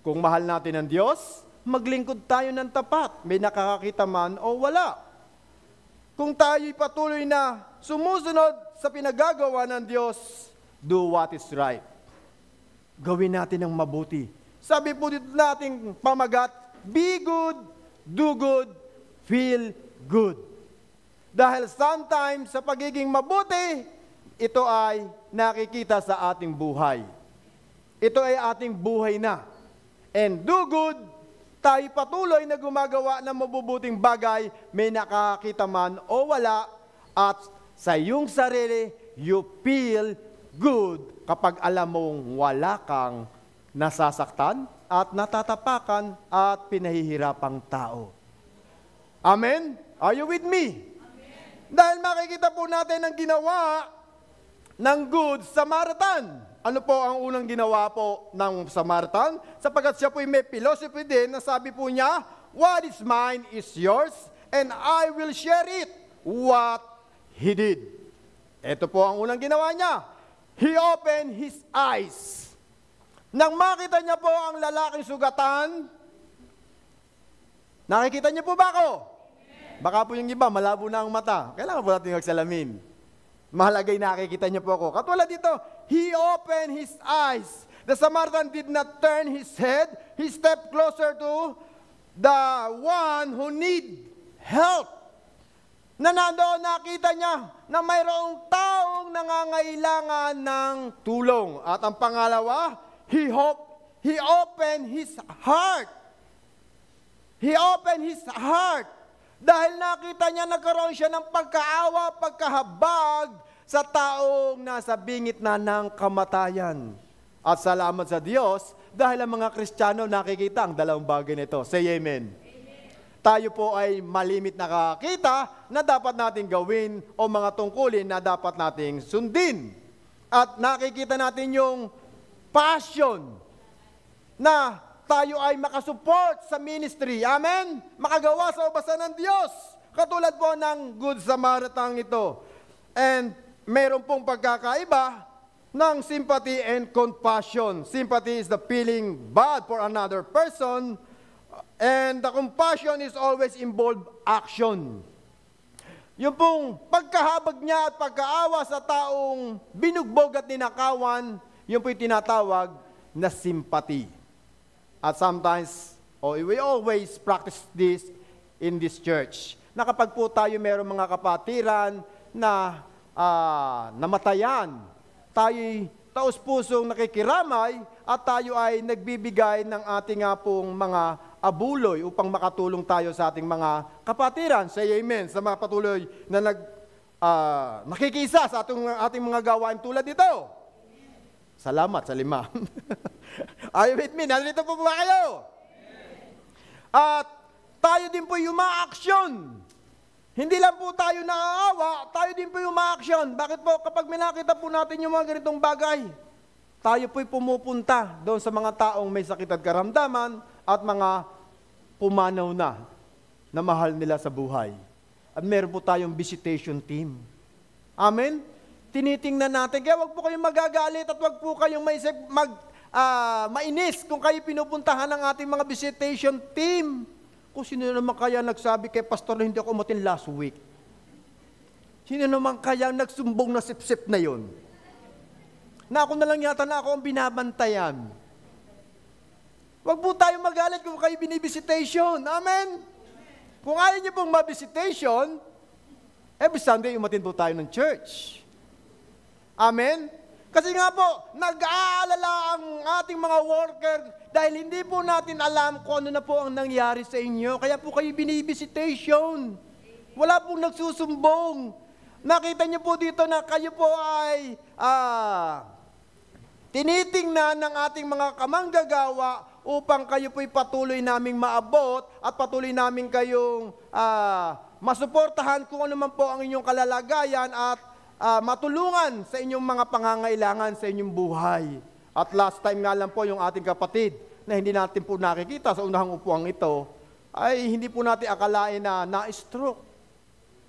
Kung mahal natin ang Diyos, maglingkod tayo ng tapat, may nakakakita man o wala. Kung tayo'y patuloy na sumusunod sa pinagagawa ng Diyos, do what is right. Gawin natin ang mabuti. Sabi po dito nating pamagat, be good, do good, feel good. Dahil sometimes sa pagiging mabuti, ito ay nakikita sa ating buhay. Ito ay ating buhay na. And do good, tayo patuloy na gumagawa ng mabubuting bagay, may nakakita man o wala, at sa iyong sarili, you feel good kapag alam mong wala kang nasasaktan at natatapakan at pinahihirapang tao. Amen? Are you with me? Amen. Dahil makikita po natin ang ginawa ng Good Samaritan. Ano po ang unang ginawa po ng Samaritan? Sapagkat siya po may philosophy din na sabi po niya, what is mine is yours and I will share it. What he did. Ito po ang unang ginawa niya. He opened his eyes. Nang makita niya po ang lalaking sugatan, nakikita niyo po ba ako? Baka po yung iba, malabo na ang mata. Kailangan po natin magsalamin. Mahalagay nakikita niyo po ako. Katulad dito, he opened his eyes. The Samaritan did not turn his head. He stepped closer to the one who need help. Na nandoon nakita niya na mayroong taong nangangailangan ng tulong. At ang pangalawa, he opened his heart. He opened his heart. Dahil nakita niya nagkaroon siya ng pagkaawa, pagkahabag sa taong nasa bingit na ng kamatayan. At salamat sa Diyos, dahil ang mga Kristiyano nakikita ang dalawang bagay nito. Say amen. Tayo po ay malimit nakakita na dapat nating gawin o mga tungkulin na dapat nating sundin. At nakikita natin yung passion na tayo ay makasupport sa ministry. Amen? Makagawa sa ubasan ng Diyos. Katulad po ng Good Samaritan ito. And meron pong pagkakaiba ng sympathy and compassion. Sympathy is the feeling bad for another person. And the compassion is always involved action. Yung pong pagkahabag niya at pagkaawa sa taong binugbog at ninakawan, yun po yung tinatawag na sympathy. At sometimes, we always practice this in this church. Na kapag po tayo mayroong mga kapatiran na namatayan, tayo'y taos-pusong nakikiramay at tayo ay nagbibigay ng ating pong mga abuloy upang makatulong tayo sa ating mga kapatiran. Say amen sa mga patuloy na nakikisa sa ating mga gawain tulad dito. Salamat sa 5. Are you with me? Nandito po ba kayo? At tayo din po yung ma-action. Hindi lang po tayo naaawa, tayo din po yung ma-action. Bakit po? Kapag minakita po natin yung mga ganitong bagay, tayo po'y pumupunta doon sa mga taong may sakit at karamdaman at mga pumanaw na mahal nila sa buhay. At meron po tayong visitation team. Amen? Tinitingnan natin. Kaya wag po kayong magagalit at wag po kayong mainis kung kayo pinupuntahan ng ating mga visitation team. Kung sino naman kaya nagsabi kay pastor na hindi ako umatin last week? Sino naman kaya nagsumbong na sip-sip na yon? Na ako na lang yata na ako ang binabantayan. Wag po tayo magalit kung kayo binibisitation. Amen? Kung ayaw niyo pong mabisitation, every Sunday umatin po tayo ng church. Amen? Kasi nga po, nag-aalala ang ating mga worker dahil hindi po natin alam kung ano na po ang nangyari sa inyo. Kaya po kayo binibisitation. Wala pong nagsusumbong. Nakita niyo po dito na kayo po ay tinitingnan ng ating mga kamanggagawa upang kayo po'y patuloy naming maabot at patuloy namin kayong masuportahan kung ano man po ang inyong kalalagayan at matulungan sa inyong mga pangangailangan sa inyong buhay. At last time nga lang po yung ating kapatid na hindi natin po nakikita sa unahang upuang ito, ay hindi po natin akalain na na-stroke.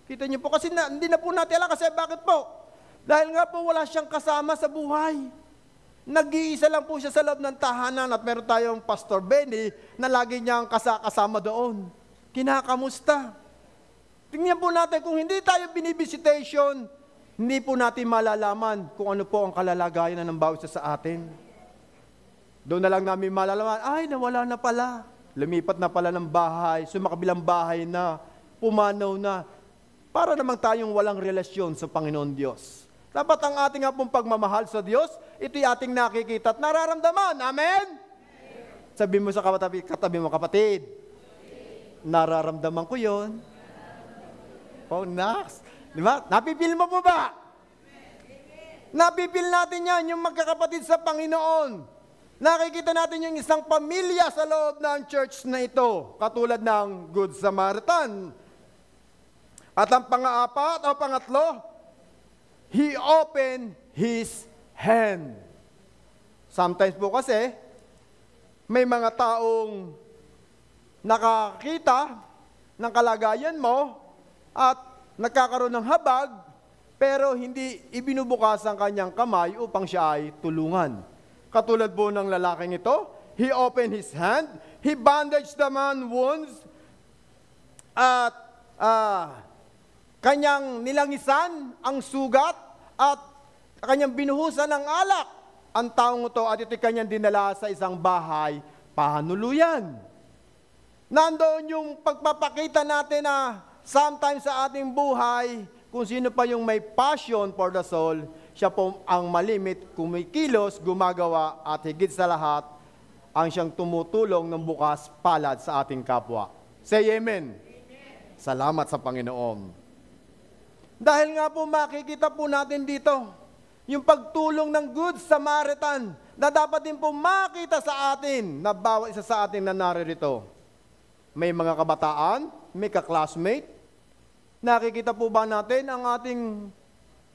Kita niyo po kasi hindi na po natin alam kasi bakit po? Dahil nga po wala siyang kasama sa buhay. Nag-iisa lang po siya sa loob ng tahanan at meron tayong Pastor Benny na lagi niyang kasama doon. Kinakamusta? Tingnan po natin kung hindi tayo binibisitation, hindi po natin malalaman kung ano po ang kalalagayan ng bawat isa sa atin. Doon na lang namin malalaman, ay nawala na pala. Lumipat na pala ng bahay, sumakabilang bahay na, pumanaw na. Para namang tayong walang relasyon sa Panginoon Diyos. Dapat ang ating nga pong pagmamahal sa Diyos, ito'y ating nakikita at nararamdaman. Amen? Sabi mo sa katabi mo, kapatid, nararamdaman ko yon. Oh, next. Di ba? Napipil mo po ba? Napipil natin yan, yung magkakapatid sa Panginoon. Nakikita natin yung isang pamilya sa loob ng church na ito, katulad ng Good Samaritan. At ang pang-apat o pangatlo, He opened His hand. Sometimes po kasi, may mga taong nakakita ng kalagayan mo at nagkakaroon ng habag, pero hindi ibinubukas ang kanyang kamay upang siya ay tulungan. Katulad po ng lalaking ito, he opened his hand, he bandaged the man's wounds, at kanyang nilangisan ang sugat at kanyang binuhusan ng alak ang taong ito at ito kanyang dinala sa isang bahay pahanuluyan. Nandoon yung pagpapakita natin na sometimes sa ating buhay, kung sino pa yung may passion for the soul, siya po ang malimit, kumikilos, gumagawa at higit sa lahat, ang siyang tumutulong ng bukas palad sa ating kapwa. Say amen. Salamat sa Panginoon. Dahil nga po makikita po natin dito, yung pagtulong ng Good Samaritan na dapat din po makita sa atin na bawat isa sa atin na naririto. May mga kabataan, may ka-classmate. Nakikita po ba natin ang ating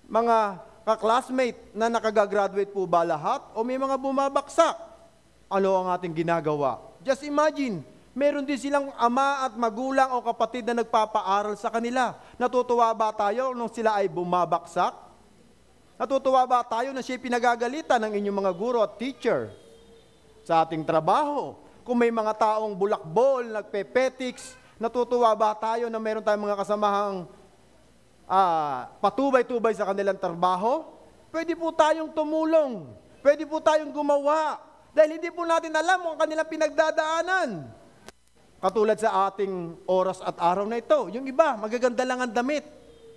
mga ka-classmate na nakagagraduate po ba lahat? O may mga bumabaksak? Ano ang ating ginagawa? Just imagine, meron din silang ama at magulang o kapatid na nagpapaaral sa kanila. Natutuwa ba tayo nung sila ay bumabaksak? Natutuwa ba tayo na siya pinagagalitan ng inyong mga guro at teacher? Sa ating trabaho, kung may mga taong bulakbol, nagpepetics, natutuwa ba tayo na meron tayong mga kasamahang patubay-tubay sa kanilang trabaho? Pwede po tayong tumulong. Pwede po tayong gumawa. Dahil hindi po natin alam kung kanilang pinagdadaanan. Katulad sa ating oras at araw na ito. Yung iba, magaganda lang ang damit.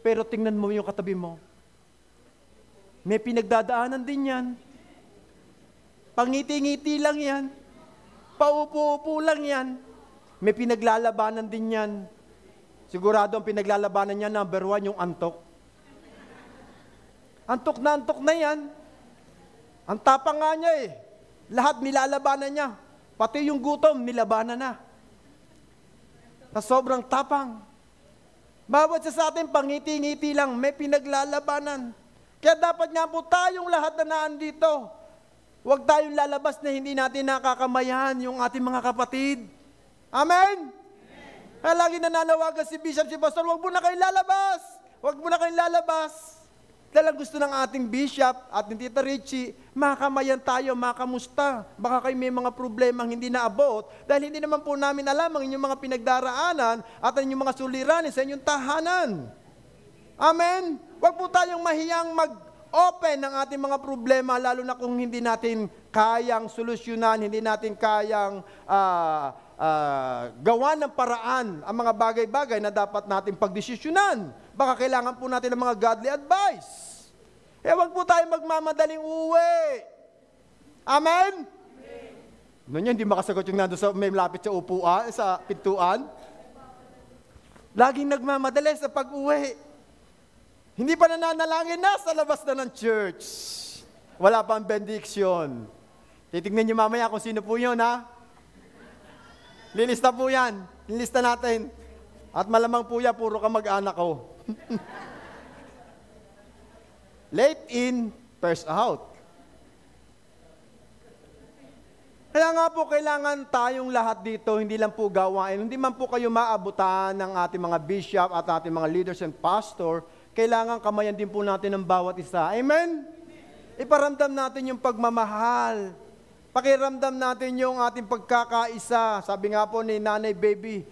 Pero tingnan mo yung katabi mo. May pinagdadaanan din yan. Pangiti-ngiti lang yan. Paupo-upo lang yan. May pinaglalabanan din yan. Sigurado ang pinaglalabanan niya, number 1, yung antok. Antok na yan. Ang tapang nga niya eh. Lahat nilalabanan niya. Pati yung gutom, nilabanan na. Na sobrang tapang. Bawat sa atin, pangiti-ngiti lang, may pinaglalabanan. Kaya dapat nga po tayong lahat na naandito. Huwag tayong lalabas na hindi natin nakakamayan yung ating mga kapatid. Amen? Kaya lagi nananawagan si Bishop, si Pastor, huwag mo na kayong lalabas. Huwag mo na kayong lalabas. Dahil ang gusto ng ating Bishop at ni Tita Richie, makamayan tayo, makamusta. Baka kayo may mga problemang hindi naabot. Dahil hindi naman po namin alam ang inyong mga pinagdaraanan at ang inyong mga suliranin sa inyong tahanan. Amen? Huwag po tayong mahiyang mag-open ng ating mga problema, lalo na kung hindi natin kayang solusyonan, hindi natin kayang gawa ng paraan ang mga bagay-bagay na dapat natin pagdesisyonan. Baka kailangan po natin ng mga godly advice. Huwag po tayo magmamadaling uwi. Amen? Noon yan, hindi makasagot yung nando sa may lapit sa upuan, sa pintuan. Laging nagmamadali sa pag-uwi. Hindi pa nananalangin na sa labas na ng church. Wala pang benediction. Titignan niyo mamaya kung sino po yun, ha? Lilista po yan. Lilista natin. At malamang po yan, puro kamag-anak ko. Late in, first out. Kaya nga po, kailangan tayong lahat dito, hindi lang po gawain, hindi man po kayo maabutan ng ating mga bishop at ating mga leaders and pastor, kailangan kamayan din po natin ng bawat isa. Amen? Iparamdam natin yung pagmamahal. Pakiramdam natin yung ating pagkakaisa. Sabi nga po ni Nanay Baby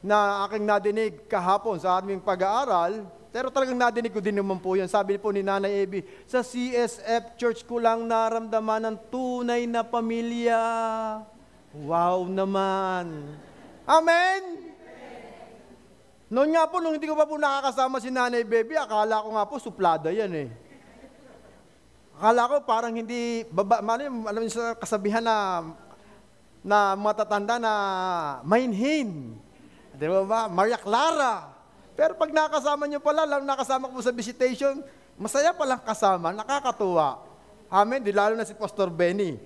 na aking nadinig kahapon sa aming pag-aaral, pero talagang nadinig ko din naman po yun. Sabi po ni Nanay Baby, sa CSF Church ko lang naramdaman ng tunay na pamilya. Wow naman. Amen? Noon nga po, nung hindi ko pa po nakakasama si Nanay Baby, akala ko nga po suplada yan eh. Akala ko parang hindi, alam niyo sa kasabihan na matatanda na mainhin. Di ba? Maria Clara. Pero pag nakasama niyo pala, lang nakasama ko sa visitation, masaya palang kasama, nakakatuwa. Amen, di lalo na si Pastor Benny.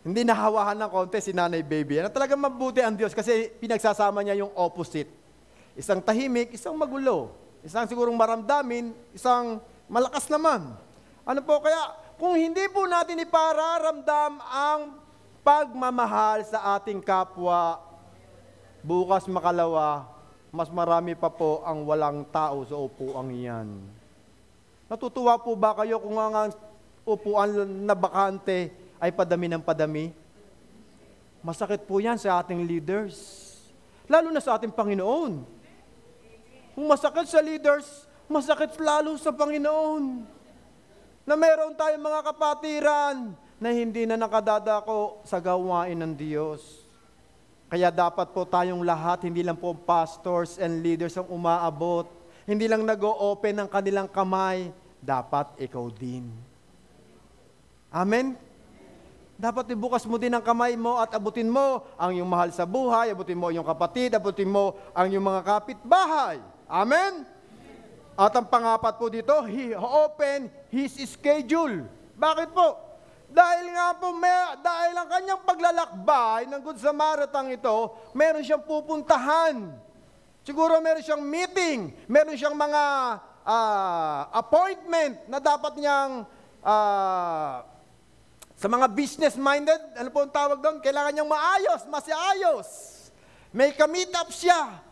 Hindi nahawahan ng konti si Nanay Baby. Talagang mabuti ang Diyos kasi pinagsasama niya yung opposite. Isang tahimik, isang magulo. Isang sigurong maramdamin, isang malakas naman. Ano po kaya, kung hindi po natin ipararamdam ang pagmamahal sa ating kapwa, bukas makalawa, mas marami pa po ang walang tao sa upuang iyan. Natutuwa po ba kayo kung ang upuan na bakante ay padami ng padami? Masakit po yan sa ating leaders, lalo na sa ating Panginoon. Kung masakit sa leaders, masakit lalo sa Panginoon. Na mayroon tayong mga kapatiran na hindi na nakadadako sa gawain ng Diyos. Kaya dapat po tayong lahat, hindi lang po pastors and leaders ang umaabot, hindi lang nag-o-open ng kanilang kamay, dapat ikaw din. Amen? Dapat ibukas mo din ang kamay mo at abutin mo ang iyong mahal sa buhay, abutin mo ang iyong kapatid, abutin mo ang iyong mga kapitbahay. Amen? At ang pangapat po dito, he open his schedule. Bakit po? Dahil nga po, dahil ang kanyang paglalakbay ng Good Samaritan ito, meron siyang pupuntahan. Siguro meron siyang meeting, meron siyang mga appointment na dapat niyang, sa mga business-minded, ano po ang tawag doon? Kailangan niyang masiayos. May ka-meet up siya.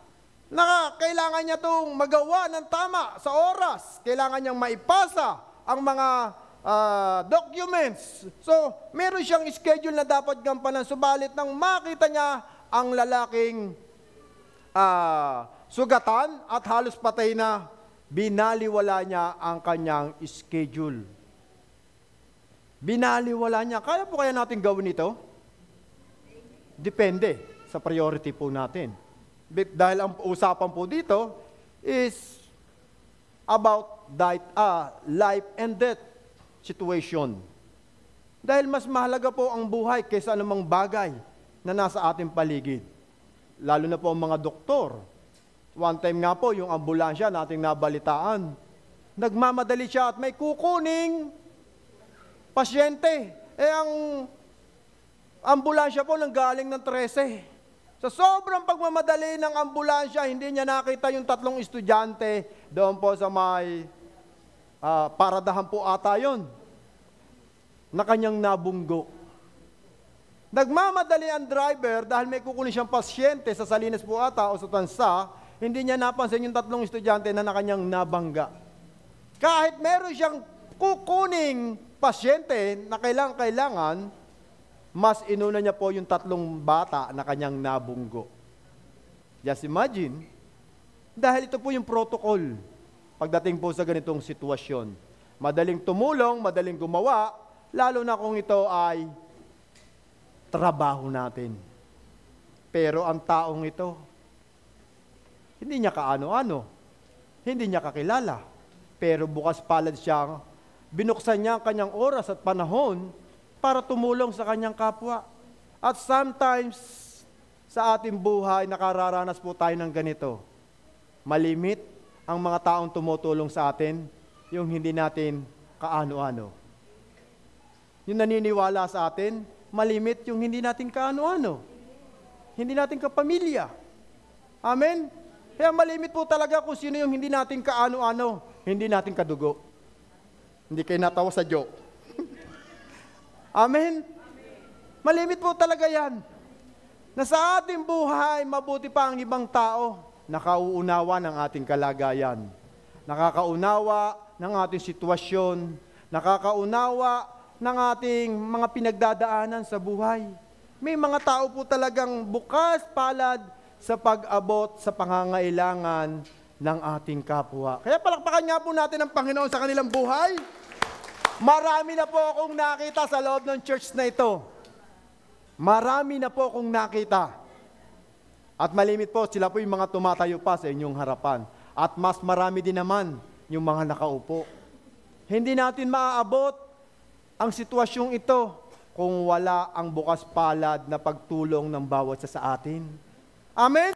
Kailangan niya itong magawa ng tama sa oras. Kailangan niyang maipasa ang mga documents. So, meron siyang schedule na dapat gampanan. Subalit nang makita niya ang lalaking sugatan at halos patay na, binaliwala niya ang kanyang schedule. Binaliwala niya. Kaya po kaya natin gawin ito? Depende sa priority po natin. Dahil ang usapan po dito is about life and death situation. Dahil mas mahalaga po ang buhay kaysa anumang bagay na nasa ating paligid. Lalo na po ang mga doktor. One time nga po, yung ambulansya nating nabalitaan, nagmamadali siya at may kukuning pasyente. Ang ambulansya po nanggaling ng 13. Sa sobrang pagmamadali ng ambulansya, hindi niya nakita yung 3 estudyante doon po sa may paradahan po ata yun, na kanyang nabunggo. Nagmamadali ang driver dahil may kukunin siyang pasyente sa Salinas po ata o sa Tansa, hindi niya napansin yung 3 estudyante na kanyang nabangga. Kahit meron siyang kukuning pasyente na kailangan, mas inuna niya po yung 3 bata na kanyang nabunggo. Just imagine, dahil ito po yung protocol pagdating po sa ganitong sitwasyon. Madaling tumulong, madaling gumawa, lalo na kung ito ay trabaho natin. Pero ang taong ito, hindi niya kaano-ano, hindi niya kakilala, pero bukas palad siya, binuksan niya ang kanyang oras at panahon para tumulong sa kanyang kapwa. At sometimes, sa ating buhay, nakararanas po tayo ng ganito. Malimit ang mga taong tumutulong sa atin, yung hindi natin kaano-ano. Yung naniniwala sa atin, malimit yung hindi natin kaano-ano. Hindi natin kapamilya. Amen? Kaya malimit po talaga kung sino yung hindi natin kaano-ano, hindi natin kadugo. Hindi kayo natawa sa joke. Amen? Malimit po talaga yan. Na sa ating buhay, mabuti pa ang ibang tao, nakauunawa ng ating kalagayan. Nakakaunawa ng ating sitwasyon. Nakakaunawa ng ating mga pinagdadaanan sa buhay. May mga tao po talagang bukas palad sa pag-abot sa pangangailangan ng ating kapwa. Kaya palakpakan nga po natin ang Panginoon sa kanilang buhay. Marami na po akong nakita sa loob ng church na ito. Marami na po akong nakita. At malimit po, sila po yung mga tumatayo pa sa inyong harapan. At mas marami din naman yung mga nakaupo. Hindi natin maaabot ang sitwasyong ito kung wala ang bukas palad na pagtulong ng bawat isa sa atin. Amen?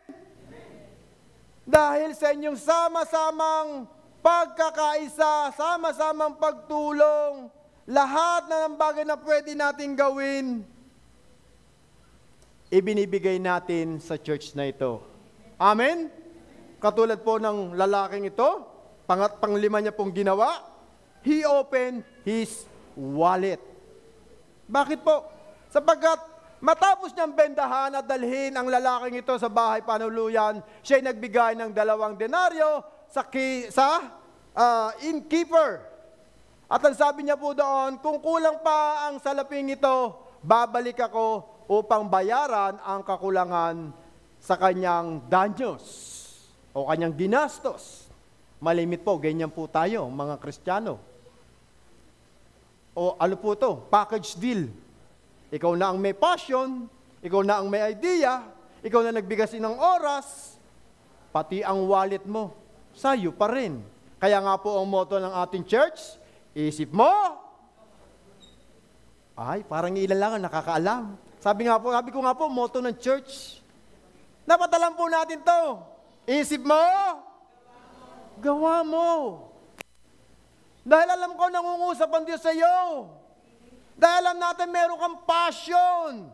Dahil sa inyong sama-samang pagkakaisa, sama-samang pagtulong, lahat na ng bagay na pwede natin gawin, ibinibigay natin sa church na ito. Amen? Katulad po ng lalaking ito, panglima niya pong ginawa, he opened his wallet. Bakit po? Sapagkat matapos niyang bendahan at dalhin ang lalaking ito sa bahay panuluyan, siya'y nagbigay ng 2 denaryo sa innkeeper. At ang sabi niya po doon, kung kulang pa ang salaping ito, babalik ako upang bayaran ang kakulangan sa kanyang danyos o kanyang ginastos. Malimit po, ganyan po tayo, mga Kristiyano. O ano po to? Package deal. Ikaw na ang may passion, ikaw na ang may idea, ikaw na nagbigasin ng oras, pati ang wallet mo, sayo pa rin. Kaya nga po ang motto ng ating church, isip mo. Ay, parang ilan lang ang nakakaalam. Sabi ko nga po, motto ng church. Napatalan po natin to. Isip mo, gawa mo. Dahil alam ko, nangungusap ang Diyos sa iyo. Dahil alam natin, meron kang passion.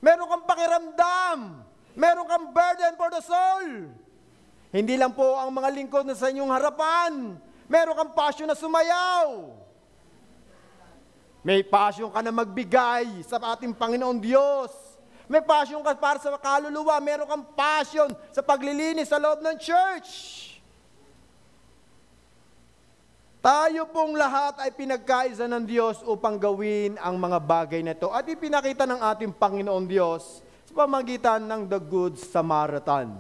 Meron kang pakiramdam. Meron kang burden for the soul. Hindi lang po ang mga lingkod na sa inyong harapan. Meron kang passion na sumayaw. May passion ka na magbigay sa ating Panginoon Diyos. May passion ka para sa kaluluwa. Meron kang passion sa paglilinis sa loob ng church. Tayo pong lahat ay pinagkaisa ng Diyos upang gawin ang mga bagay na ito. At ipinakita ng ating Panginoon Diyos sa pamagitan ng The Good Samaritan.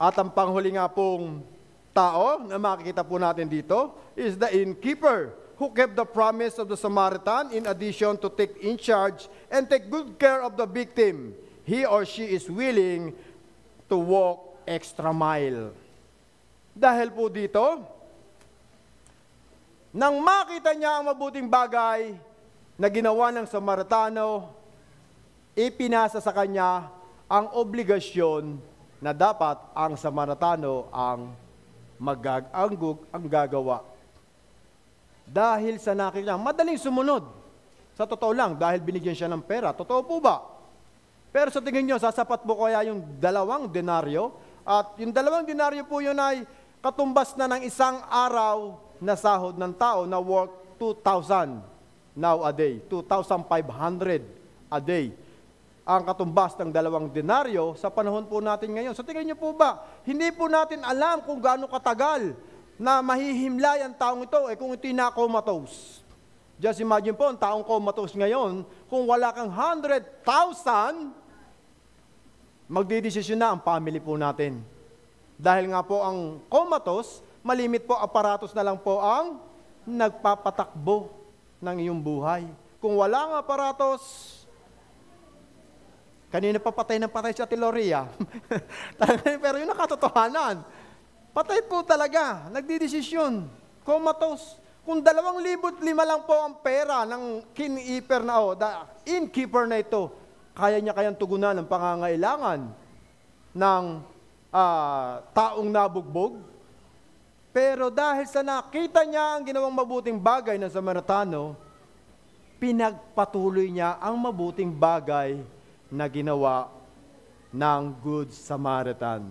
At ang panghuli nga pong tao na makikita po natin dito is the innkeeper who kept the promise of the Samaritan in addition to take in charge and take good care of the victim. He or she is willing to walk extra mile. Dahil po dito, nang makita niya ang mabuting bagay na ginawa ng Samaritano, ipinasa sa kanya ang obligasyon na dapat ang Samaritano ang gagawa. Dahil sa nakita, madaling sumunod. Sa totoo lang, dahil binigyan siya ng pera. Totoo po ba? Pero sa tingin nyo, sasapat po kaya yung 2 denaryo? At yung 2 denaryo po yun ay katumbas na ng isang araw na sahod ng tao na worth 2,000 nowadays. 2,500 a day. Ang katumbas ng 2 denaryo sa panahon po natin ngayon. So tingnan niyo po ba, hindi po natin alam kung gaano katagal na mahihimlay ang taong ito kung ito'y na-comatose. Just imagine po, ang taong comatose ngayon, kung wala kang 100,000, magdidesisyon na ang family po natin. Dahil nga po ang comatose, malimit po aparatos na lang po ang nagpapatakbo ng iyong buhay. Kung wala ang aparatos, kanina pa patay si Ate Loria. Pero yung nakatotohanan, patay po talaga, nagdidesisyon, comatose. Kung 2,500 lang po ang pera ng innkeeper na ito, kaya niya kayang tugunan ang pangangailangan ng taong nabugbog? Pero dahil sa nakita niya ang ginawang mabuting bagay ng Samaritano, pinagpatuloy niya ang mabuting bagay na ginawa ng Good Samaritan.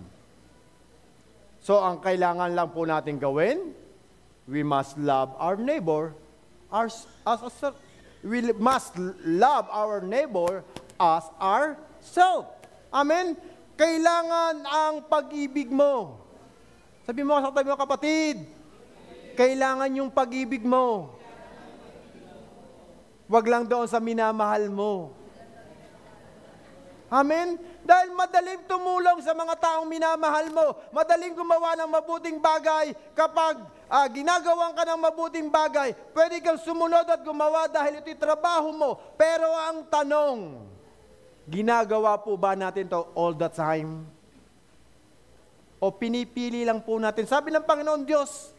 So, ang kailangan lang po natin gawin, we must love our neighbor we must love our neighbor as ourselves. Amen? Kailangan ang pag-ibig mo. Sabi mo sa tabi mo, kapatid, kailangan yung pag-ibig mo. Wag lang doon sa minamahal mo. Amen? Dahil madaling tumulong sa mga taong minamahal mo. Madaling gumawa ng mabuting bagay. Kapag ginagawan ka ng mabuting bagay, pwede kang sumunod at gumawa dahil ito'y trabaho mo. Pero ang tanong, ginagawa po ba natin to all the time? O pinipili lang po natin? Sabi ng Panginoon Diyos,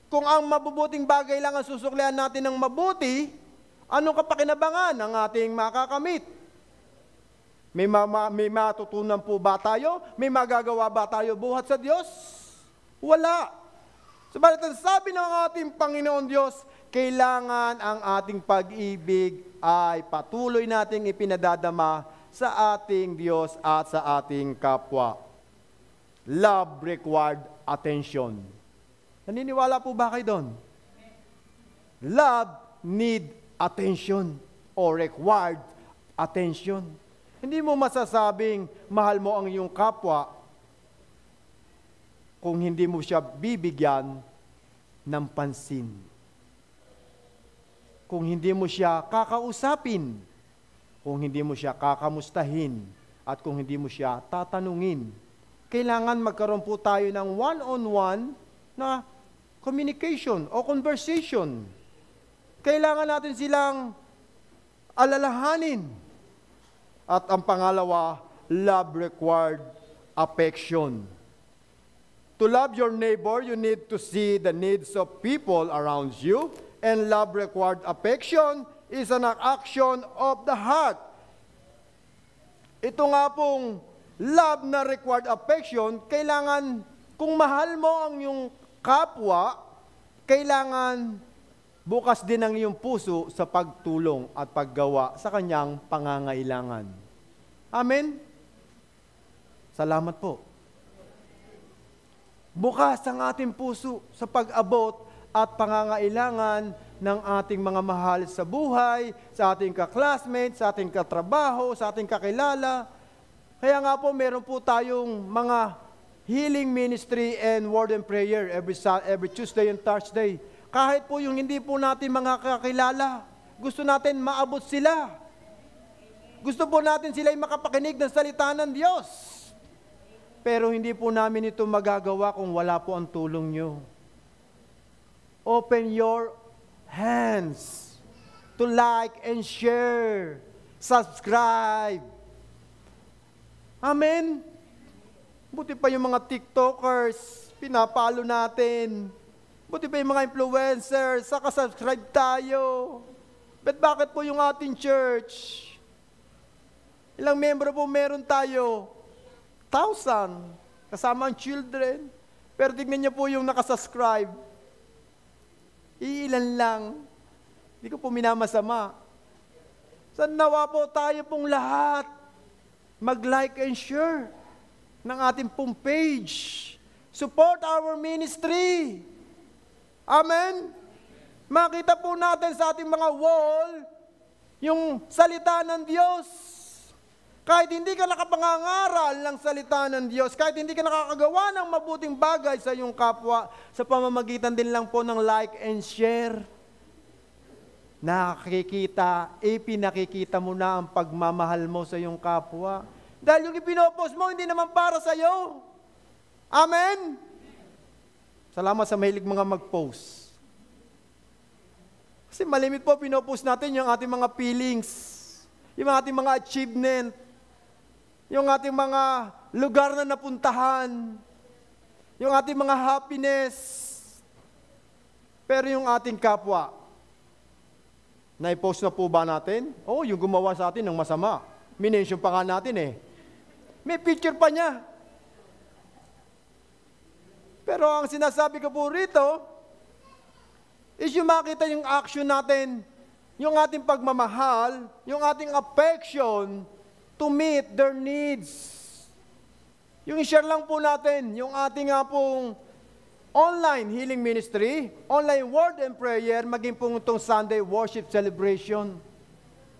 kung ang mabubuting bagay lang ang susuklian natin ng mabuti, anong kapakinabangan ang ating makakamit? May matutunan po ba tayo? May magagawa ba tayo buhat sa Diyos? Wala. Sabalit ang sabi ng ating Panginoon Diyos, kailangan ang ating pag-ibig ay patuloy nating ipinadadama sa ating Diyos at sa ating kapwa. Love required attention. Naniniwala po ba kayo doon? Love need attention or required attention. Hindi mo masasabing mahal mo ang iyong kapwa kung hindi mo siya bibigyan ng pansin. Kung hindi mo siya kakausapin, kung hindi mo siya kakamustahin, at kung hindi mo siya tatanungin. Kailangan magkaroon po tayo ng one-on-one na communication o conversation. Kailangan natin silang alalahanin. At ang pangalawa, love required affection. To love your neighbor, you need to see the needs of people around you. And love required affection is an action of the heart. Ito nga pong love na required affection, kailangan, kung mahal mo ang iyong kapwa, kailangan bukas din ang iyong puso sa pagtulong at paggawa sa kanyang pangangailangan. Amen? Salamat po. Bukas ang ating puso sa pag-abot at pangangailangan ng ating mga mahal sa buhay, sa ating ka-classmates, sa ating katrabaho, sa ating kakilala. Kaya nga po, meron po tayong mga healing ministry and word and prayer every Tuesday and Thursday. Kahit po yung hindi po natin mga kakilala, gusto natin maabot sila. Gusto po natin sila ay makapakinig ng salita ng Diyos. Pero hindi po namin ito magagawa kung wala po ang tulong nyo. Open your hands to like and share. Subscribe. Amen? Buti pa yung mga TikTokers, pinapalo natin. Buti pa yung mga influencers, saka-subscribe tayo. But bakit po yung ating church? Ilang membro po meron tayo? 1,000. Kasama ang children. Pero tignan niyo po yung nakasubscribe. Iilan lang. Hindi ko po minamasama. Nawa po tayo pong lahat mag-like and share ng ating pong page. Support our ministry. Amen? Makita po natin sa ating mga wall yung salita ng Diyos. Kahit hindi ka nakapangangaral ng salita ng Diyos, kahit hindi ka nakakagawa ng mabuting bagay sa iyong kapwa, sa pamamagitan din lang po ng like and share, ipinakikita mo na ang pagmamahal mo sa iyong kapwa. Dahil yung ipinopost mo, hindi naman para sa iyo. Amen? Salamat sa mahilig mga mag-post. Kasi malimit po, pinopost natin yung ating mga feelings, yung ating mga achievement, yung ating mga lugar na napuntahan, yung ating mga happiness. Pero yung ating kapwa, na-post na po ba natin? Oo, yung gumawa sa atin ng masama. Minention pa nga natin eh. May picture pa niya. Pero ang sinasabi ko po rito, is yung makita yung action natin, yung ating pagmamahal, yung ating affection to meet their needs. Yung i-share lang po natin, yung ating nga pong online healing ministry, online word and prayer, maging po itong Sunday worship celebration.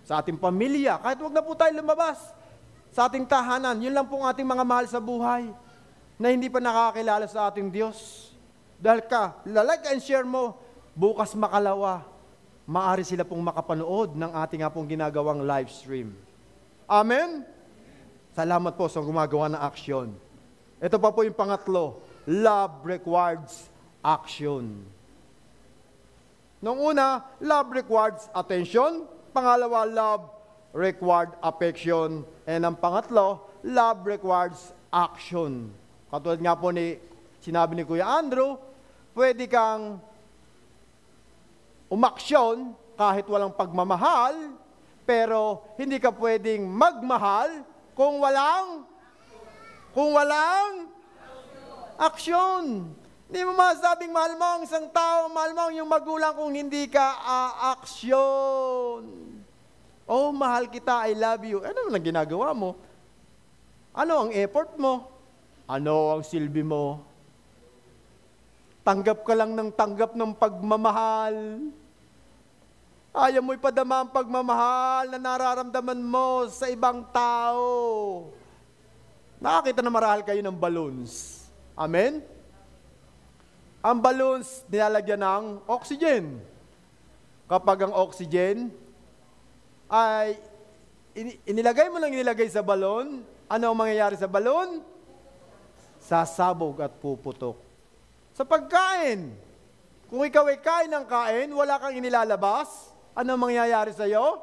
Sa ating pamilya, kahit wag na po tayo lumabas, sa ating tahanan, yun lang po ang ating mga mahal sa buhay, na hindi pa nakakilala sa ating Diyos. Dahil like and share mo, bukas makalawa, maaari sila pong makapanood ng ating nga pong ginagawang live stream. Amen? Salamat po sa gumagawa ng aksyon. Ito pa po yung pangatlo, love requires action. Nung una, love requires attention. Pangalawa, love required affection. And ang pangatlo, love requires action. Katulad nga po sinabi ni Kuya Andrew, pwede kang umaksyon kahit walang pagmamahal, pero hindi ka pwedeng magmahal kung walang aksyon. Hindi mo masabing mahal mo ang isang tao, mahal mo yung magulang kung hindi ka aaksyon. Oh, mahal kita, I love you. Ano ang ginagawa mo? Ano ang effort mo? Ano ang silbi mo? Tanggap ka lang ng tanggap ng pagmamahal. Ayaw mo ipadama ang pagmamahal na nararamdaman mo sa ibang tao. Nakakita na marahal kayo ng balloons. Amen? Ang balloons, nilalagyan ng oxygen. Kapag ang oxygen ay inilagay mo lang inilagay sa balon, ano ang mangyayari sa balon? Sasabog at puputok. Sa pagkain, kung ikaw ay kain ng kain, wala kang inilalabas, ano ang mangyayari sa iyo?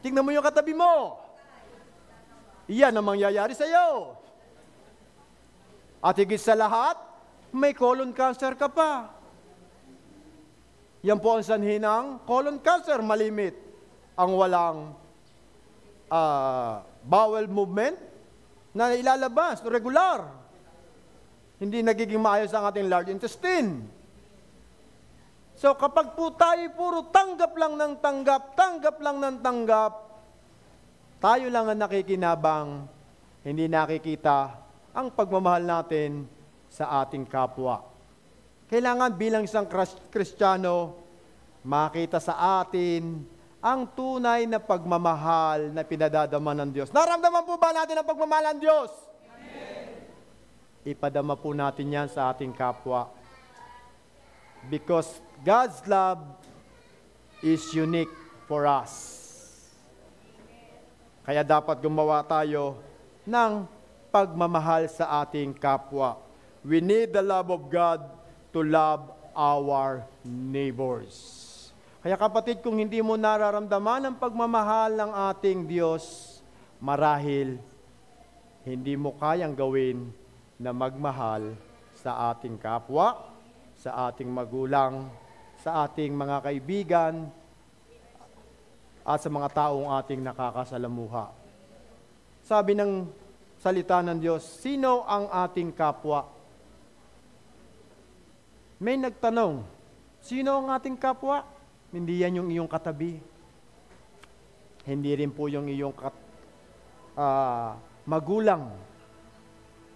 Tingnan mo yung katabi mo. Iyan ang mangyayari sa iyo. At higit sa lahat, may colon cancer ka pa. Yan po ang sanhi ng colon cancer, malimit. Ang walang bowel movement na ilalabas, regular. Hindi nagiging maayos ang ating large intestine. So kapag po tayo puro tanggap lang ng tanggap, tayo lang ang nakikinabang, hindi nakikita ang pagmamahal natin sa ating kapwa. Kailangan bilang isang Kristiyano, makita sa atin ang tunay na pagmamahal na pinadadama ng Diyos. Naramdaman po ba natin ang pagmamahal ng Diyos? Amen. Ipadama po natin yan sa ating kapwa. Because God's love is unique for us. Kaya dapat gumawa tayo ng pagmamahal sa ating kapwa. We need the love of God to love our neighbors. Kaya kapatid, kung hindi mo nararamdaman ang pagmamahal ng ating Diyos, marahil hindi mo kayang gawin na magmahal sa ating kapwa, sa ating magulang, sa ating mga kaibigan, at sa mga taong ating nakakasalamuha. Sabi ng salita ng Diyos, sino ang ating kapwa? May nagtanong, sino ang ating kapwa? Hindi yan yung iyong katabi. Hindi rin po yung iyong magulang.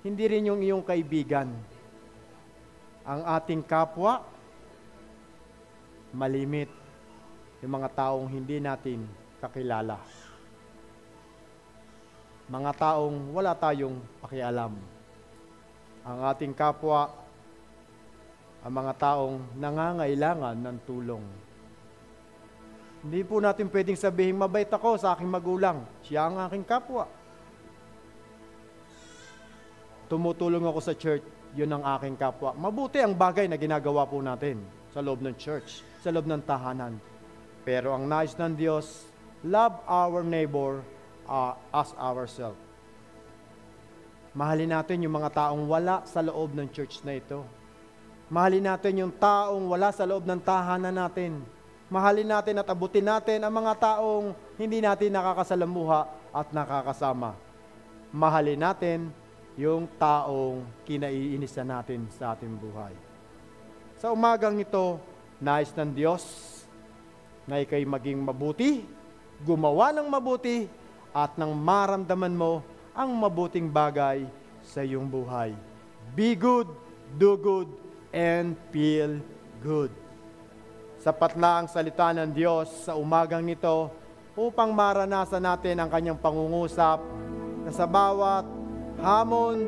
Hindi rin yung iyong kaibigan. Ang ating kapwa, malimit. Yung mga taong hindi natin kakilala. Mga taong wala tayong pakialam. Ang ating kapwa, ang mga taong nangangailangan ng tulong. Hindi po natin pwedeng sabihin, mabait ako sa aking magulang. Siya ang aking kapwa. Tumutulong ako sa church, yun ang aking kapwa. Mabuti ang bagay na ginagawa po natin sa loob ng church, sa loob ng tahanan. Pero ang nais ng Diyos, love our neighbor as ourselves. Mahalin natin yung mga taong wala sa loob ng church na ito. Mahalin natin yung taong wala sa loob ng tahanan natin. Mahalin natin at abutin natin ang mga taong hindi natin nakakasalamuha at nakakasama. Mahalin natin yung taong kinaiinisan natin sa ating buhay. Sa umagang ito, nais ng Diyos na ikay maging mabuti, gumawa ng mabuti, at nang maramdaman mo ang mabuting bagay sa iyong buhay. Be good, do good, and feel good. Sapat na ang salita ng Diyos sa umagang ito upang maranasan natin ang kanyang pangungusap na sa bawat hamon,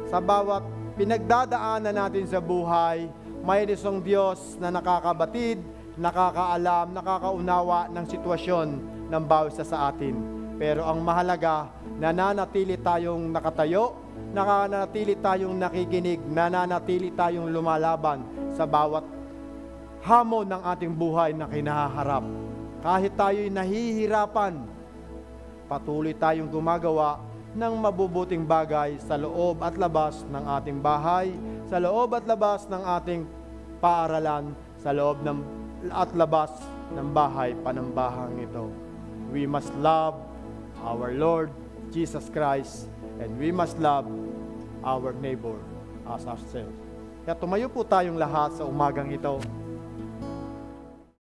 sa bawat pinagdadaanan natin sa buhay, may isang Diyos na nakakabatid, nakakaalam, nakakaunawa ng sitwasyon ng bawat isa sa atin. Pero ang mahalaga, nananatili tayong nakatayo, nananatili tayong nakikinig, nananatili tayong lumalaban sa bawat hamon ng ating buhay na kinaharap. Kahit tayo'y nahihirapan, patuloy tayong gumagawa ng mabubuting bagay sa loob at labas ng ating bahay, sa loob at labas ng ating paaralan, sa loob at labas ng bahay panambahang ito. We must love our Lord Jesus Christ, and we must love our neighbor as ourselves. Kaya tumayo po tayong lahat sa umagang ito.